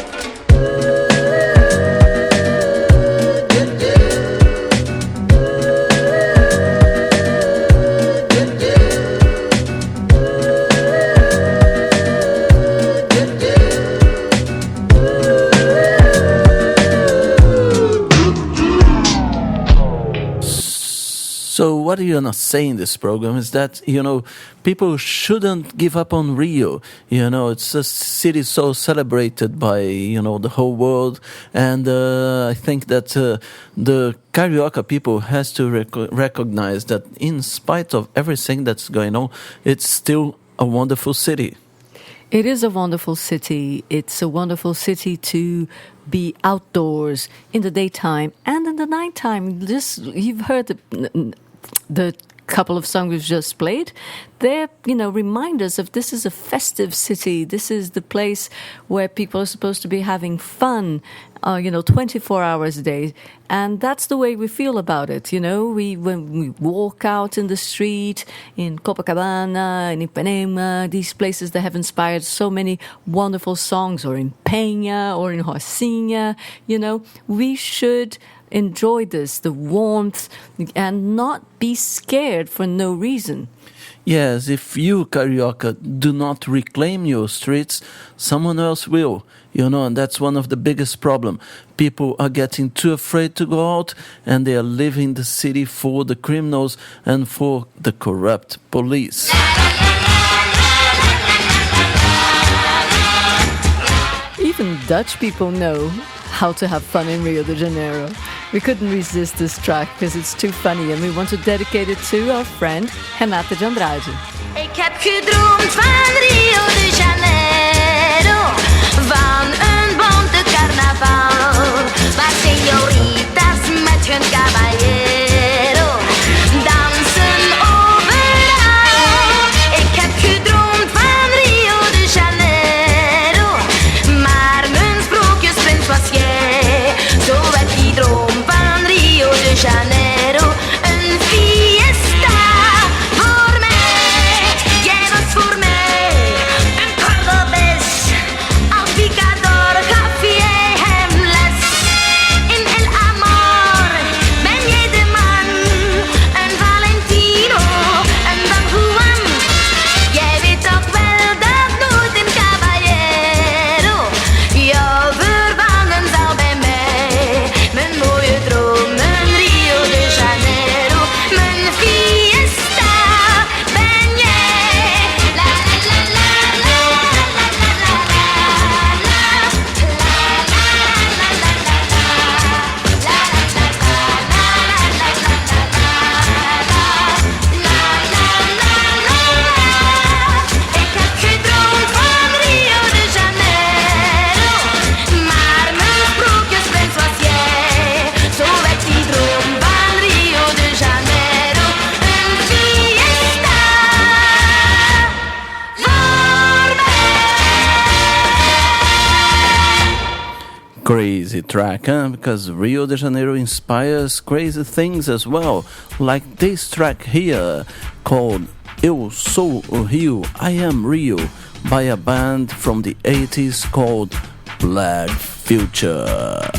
D: So what you're not saying in this program is that, people shouldn't give up on Rio. It's a city so celebrated by, the whole world. And I think that the Carioca people has to recognize that in spite of everything that's going on, it's still a wonderful city.
E: It is a wonderful city. It's a wonderful city to be outdoors in the daytime and in the nighttime. You've heard the couple of songs we've just played. They're, reminders of this is a festive city. This is the place where people are supposed to be having fun, 24 hours a day. And that's the way we feel about it. When we walk out in the street, in Copacabana, in Ipanema, these places that have inspired so many wonderful songs, or in Peña, or in Rocinha, we should enjoy this, the warmth, and not be scared for no reason.
D: Yes, if you, Carioca, do not reclaim your streets, someone else will. And that's one of the biggest problems. People are getting too afraid to go out, and they are leaving the city for the criminals and for the corrupt police.
E: Even Dutch people know how to have fun in Rio de Janeiro. We couldn't resist this track because it's too funny, and we want to dedicate it to our friend Renata de Andrade.
O: Ik heb gedroomd van Rio de Janeiro, van een bonte carnaval, waar señoritas met hun caballero dansen overal. Ik heb gedroomd van Rio de Janeiro, maar mijn sprookjesprins was jij. Zo werd die droom van Rio de Janeiro een fiesta voor mij. Jij was voor mij een cordobes. Als picador gaf jij hem les. In El Amor ben jij de man. En Valentino en Don Juan. Jij weet toch wel dat nooit een caballero jou vervangen zal bij mij. Mijn mooie dromen, Rio de Janeiro, mijn fiesta ben jij. La la la la la la la Ik heb gedroomd van Rio de Janeiro, maar mijn sprookjesprins was jij. Zo werd die droom van Rio de Janeiro een fiesta voor mij.
D: Crazy track, huh? Because Rio de Janeiro inspires crazy things as well. Like this track here called Eu Sou o Rio, I Am Rio, by a band from the 80s called Black Future.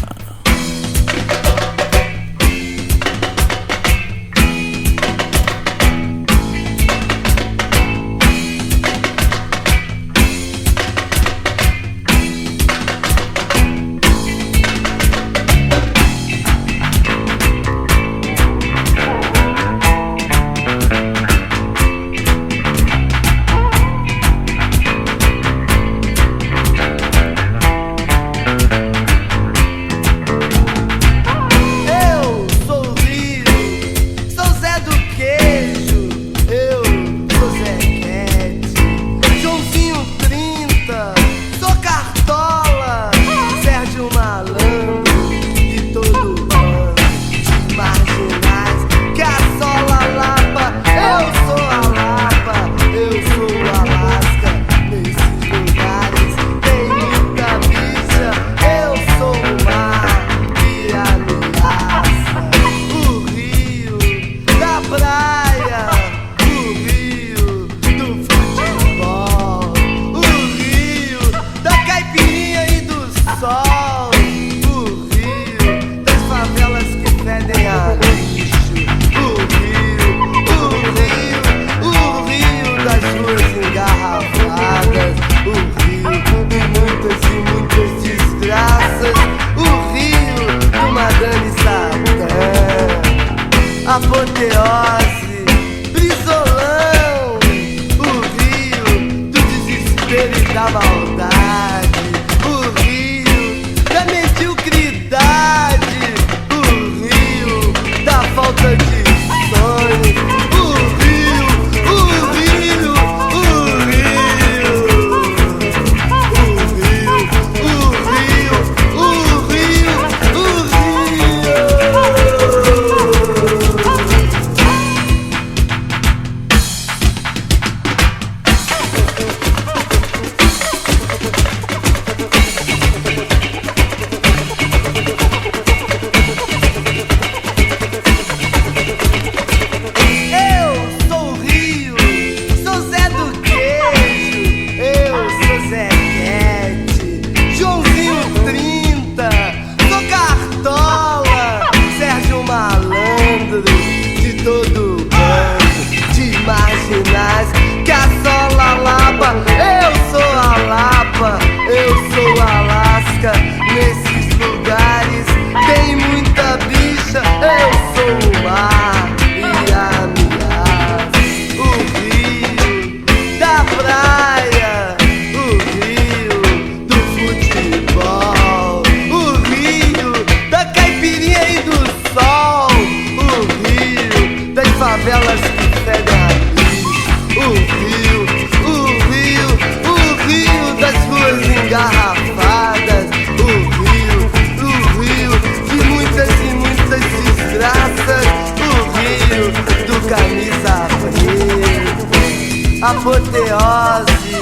P: apoteose,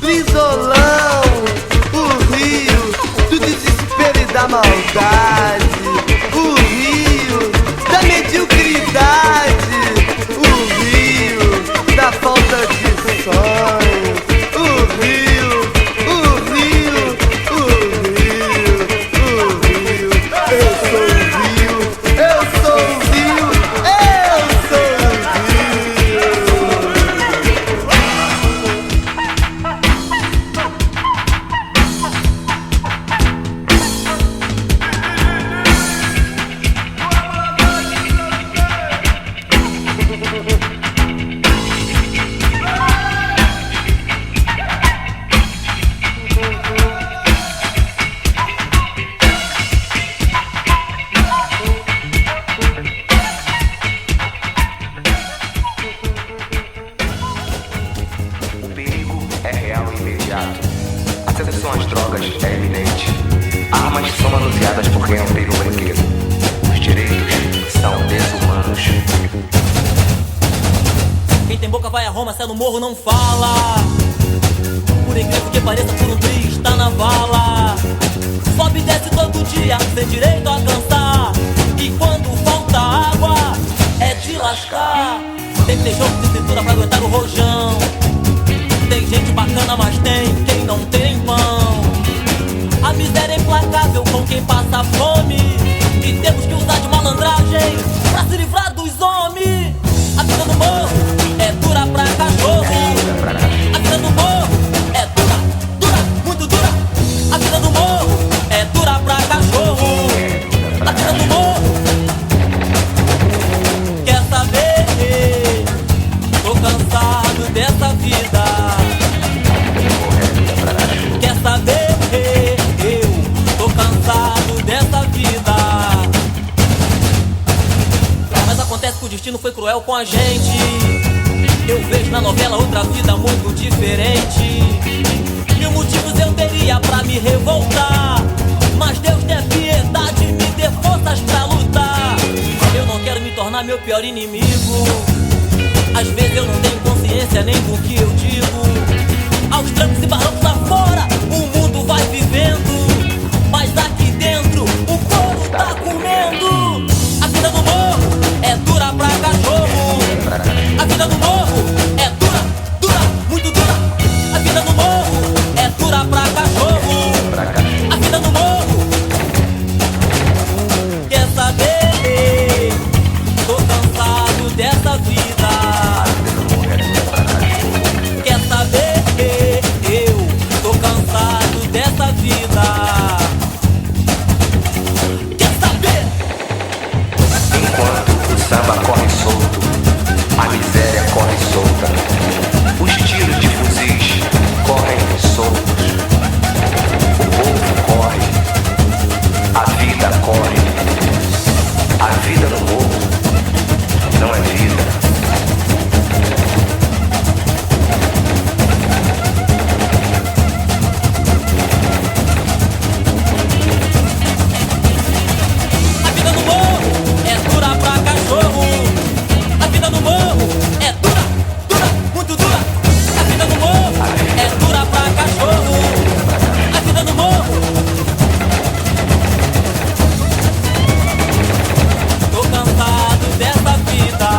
P: Brizolão, o rio do desespero e da maldade, o rio da mediocridade, o rio da falta de sonhos, o rio, o rio, o rio, o rio. Eu sou o rio, eu sou o rio, eu sou o rio.
Q: O perigo é real e imediato. A sedução às drogas é iminente. Armas são manuseadas por quem não tem o brinquedo. Os direitos são desumanos.
R: Quem tem boca vai a Roma, se é no morro não fala. Por incrível que pareça, por um triz está na vala. Sobe e desce todo dia, sem direito a cansar. E quando falta água, é de lascar. Tem que ter jogo de cintura pra aguentar o rojão. Tem gente bacana, mas tem quem não tem pão. A miséria é implacável com quem passa fome. E temos que usar de malandragem pra se livrar dos homens. A vida do morro é dura pra cachorro. A vida do morro é dura, dura, muito dura. A vida do morro é dura pra cachorro. A vida do morro. Quer saber? Tô cansado dessa vida. Quer saber? Eu tô cansado dessa vida. Mas acontece que o destino foi cruel com a gente. Eu vejo na novela outra vida muito diferente. Mil motivos eu teria pra me revoltar, mas Deus tenha piedade e me dê forças pra lutar. Eu não quero me tornar meu pior inimigo. Às vezes eu não tenho consciência nem do que eu digo. Aos trancos e barrancos lá fora o mundo vai vivendo, mas aqui dentro o couro tá comendo. A vida do morro é dura pra cachorro. A vida do morro é dura, dura, muito dura. A vida do morro é dura pra cachorro. A vida do morro. Quer saber? Tô cansado dessa vida. Quer saber? Eu tô cansado dessa vida. Quer saber?
Q: Enquanto o samba corre solto, a miséria corre solta. Os tiros de fuzis correm soltos. O povo corre, a vida corre. A vida no morro não é vida.
R: A vida no morro é dura pra cachorro. A vida no morro é dura, dura, muito dura. A vida no morro é dura pra cachorro. A vida no morro. Tô cansado dessa vida.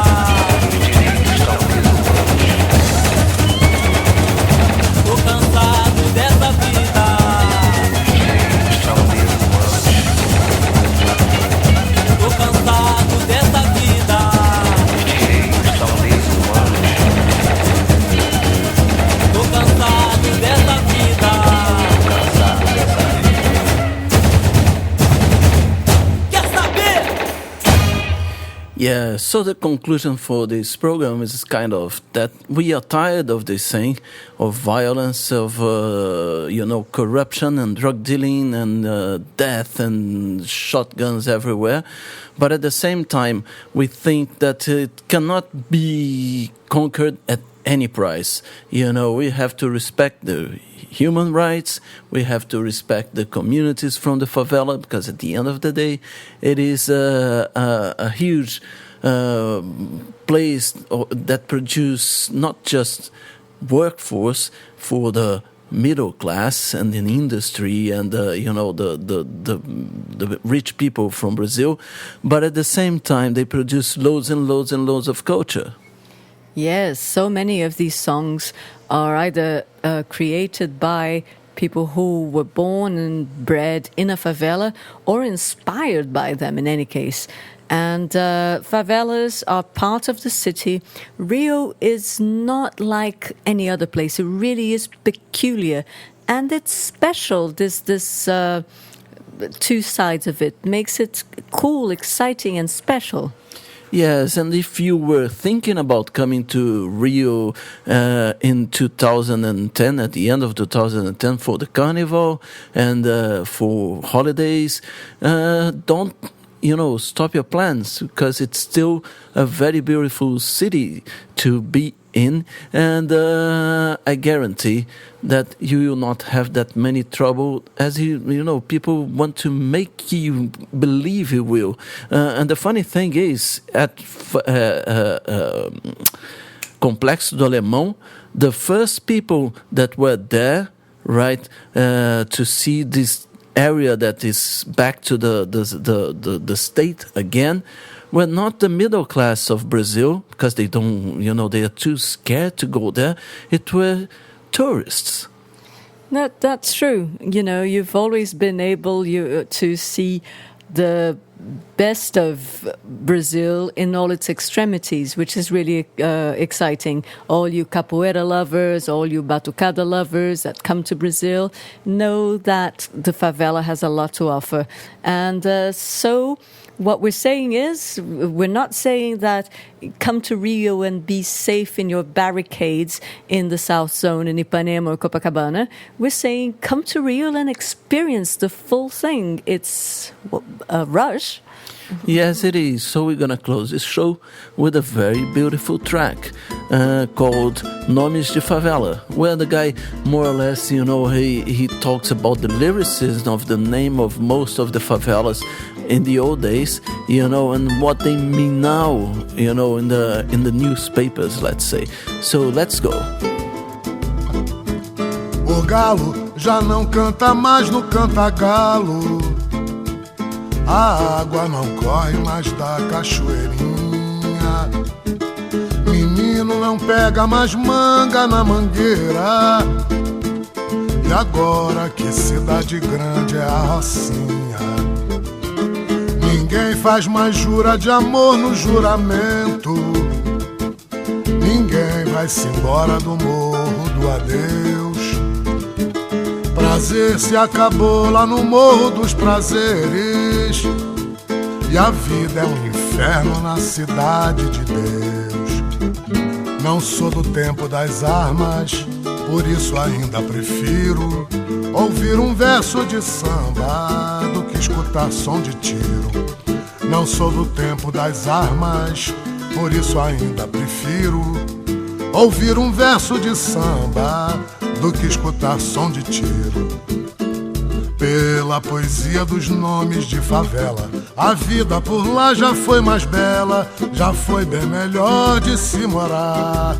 R: Tô cansado dessa vida. Tô cansado dessa vida. Tô cansado dessa vida. Quer saber?
D: Yeah, so the conclusion for this program is kind of that we are tired of this thing, of violence, of corruption and drug dealing and death and shotguns everywhere. But at the same time, we think that it cannot be conquered at any price. You know, we have to respect the human rights, we have to respect the communities from the favela, because at the end of the day, it is a huge place that produce not just workforce for the middle class and in industry and the rich people from Brazil, but at the same time they produce loads and loads and loads of culture.
E: Yes, so many of these songs are either created by people who were born and bred in a favela or inspired by them in any case. And favelas are part of the city. Rio is not like any other place. It really is peculiar. And it's special, this two sides of it. Makes it cool, exciting, and special.
D: Yes, and if you were thinking about coming to Rio in 2010, at the end of 2010, for the carnival and for holidays, don't stop your plans, because it's still a very beautiful city to be in, and I guarantee that you will not have that many trouble as people want to make you believe you will. And the funny thing is, at Complexo do Alemão, the first people that were there, right, to see this area that is back to the state again, were not the middle class of Brazil, because they don't, they are too scared to go there. It were tourists.
E: That's true. You've always been able to see the best of Brazil in all its extremities, which is really exciting. All you capoeira lovers, all you batucada lovers that come to Brazil know that the favela has a lot to offer. And so what we're saying is, we're not saying that come to Rio and be safe in your barricades in the South Zone in Ipanema or Copacabana. We're saying come to Rio and experience the full thing. It's a rush.
D: Yes, it is. So we're going to close this show with a very beautiful track called Nomes de Favela, where the guy more or less, he talks about the lyricism of the name of most of the favelas in the old days, and what they mean now, in the newspapers, let's say. So let's go.
K: O galo já não canta mais no canta-galo. A água não corre mais da cachoeirinha. Menino não pega mais manga na mangueira. E agora que cidade grande é a Rocinha. Ninguém faz mais jura de amor no juramento. Ninguém vai-se embora do morro do adeus. Prazer se acabou lá no morro dos prazeres. E a vida é um inferno na cidade de Deus. Não sou do tempo das armas, por isso ainda prefiro ouvir um verso de samba do que escutar som de tiro. Não sou do tempo das armas, por isso ainda prefiro ouvir um verso de samba do que escutar som de tiro. Pela poesia dos nomes de favela, a vida por lá já foi mais bela, já foi bem melhor de se morar.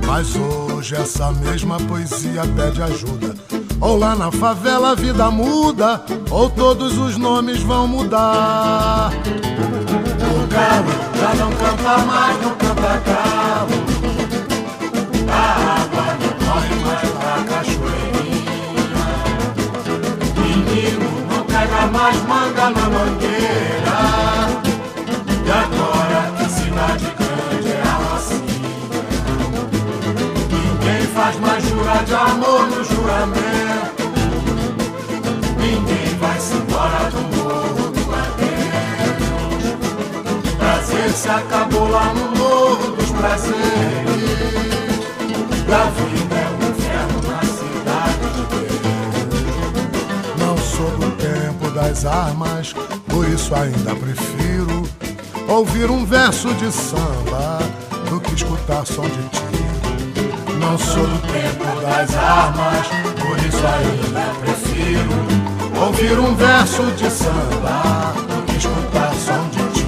K: Mas hoje essa mesma poesia pede ajuda. Ou lá na favela a vida muda, ou todos os nomes vão mudar. O galo já não canta mais no canta-galo. A água não corre mais pra cachoeirinha. Menino não pega mais manga na mangueira. E agora que cidade grande é a Rocinha. Ninguém faz mais jura de amor no juramento. Ninguém vai-se embora do morro do adeus. Prazer se acabou lá no morro dos prazeres. A vida é um inferno na cidade de Deus. Não sou do tempo das armas, por isso ainda prefiro ouvir um verso de samba do que escutar som de tiro. Não sou do tempo das armas, por isso ainda prefiro ouvir um verso de samba do que escutar som de tiro.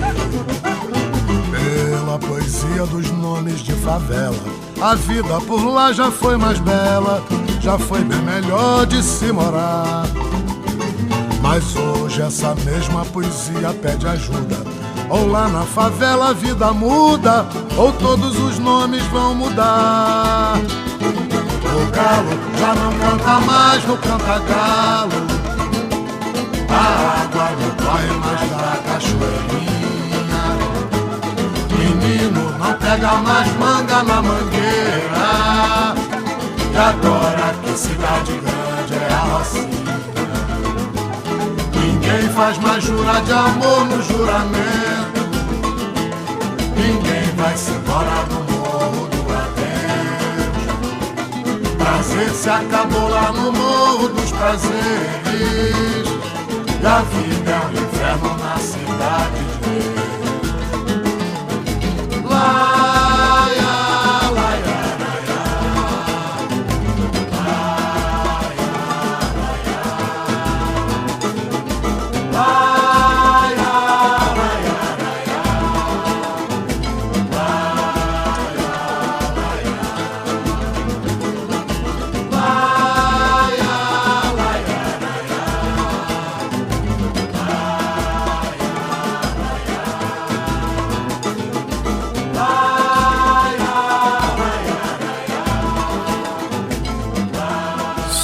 K: Pela poesia dos nomes de favela. A vida por lá já foi mais bela, já foi bem melhor de se morar. Mas hoje essa mesma poesia pede ajuda. Ou lá na favela a vida muda, ou todos os nomes vão mudar. O galo já não canta mais no canta-galo, a água não corre mais da cachoeirinha. Menino não pega mais manga na mangueira, e agora que cidade grande é a Rocinha. Ninguém faz mais jurar de amor no juramento, ninguém vai se embora no morro do adeus. Prazer se acabou lá no morro dos prazeres, e a vida é um inferno na cidade de Deus.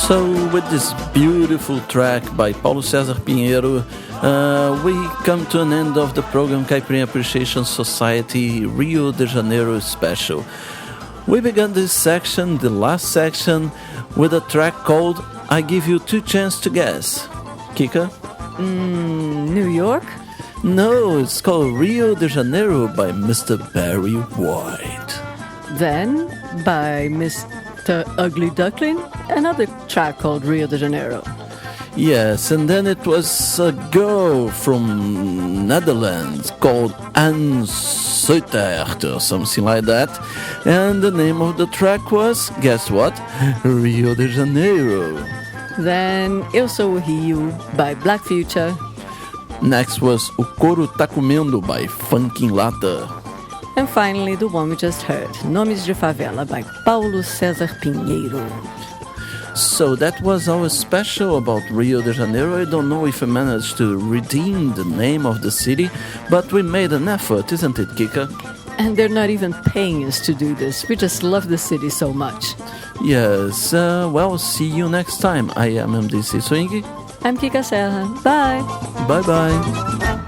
D: So with this beautiful track by Paulo César Pinheiro, we come to an end of the program Caipirinha Appreciation Society Rio de Janeiro special. We began this section, the last section, with a track called I Give You Two Chances to Guess. Kika?
E: New York?
D: No, it's called Rio de Janeiro by Mr. Barry White.
E: Then, by Mr. Ugly Duckling, another track called Rio de Janeiro.
D: Yes, and then it was a girl from Netherlands called Anne Suitert or something like that. And the name of the track was, guess what? Rio de Janeiro.
E: Then Eu Sou o Rio by Black Future.
D: Next was O Couro Tá Comendo by Funkin' Lata.
E: And finally, the one we just heard, Nomes de Favela by Paulo César Pinheiro.
D: So that was our special about Rio de Janeiro. I don't know if we managed to redeem the name of the city, but we made an effort, isn't it, Kika?
E: And they're not even paying us to do this. We just love the city so much.
D: Yes, well, see you next time. I am MDC Swingy.
E: I'm Kika Serra. Bye.
D: Bye-bye.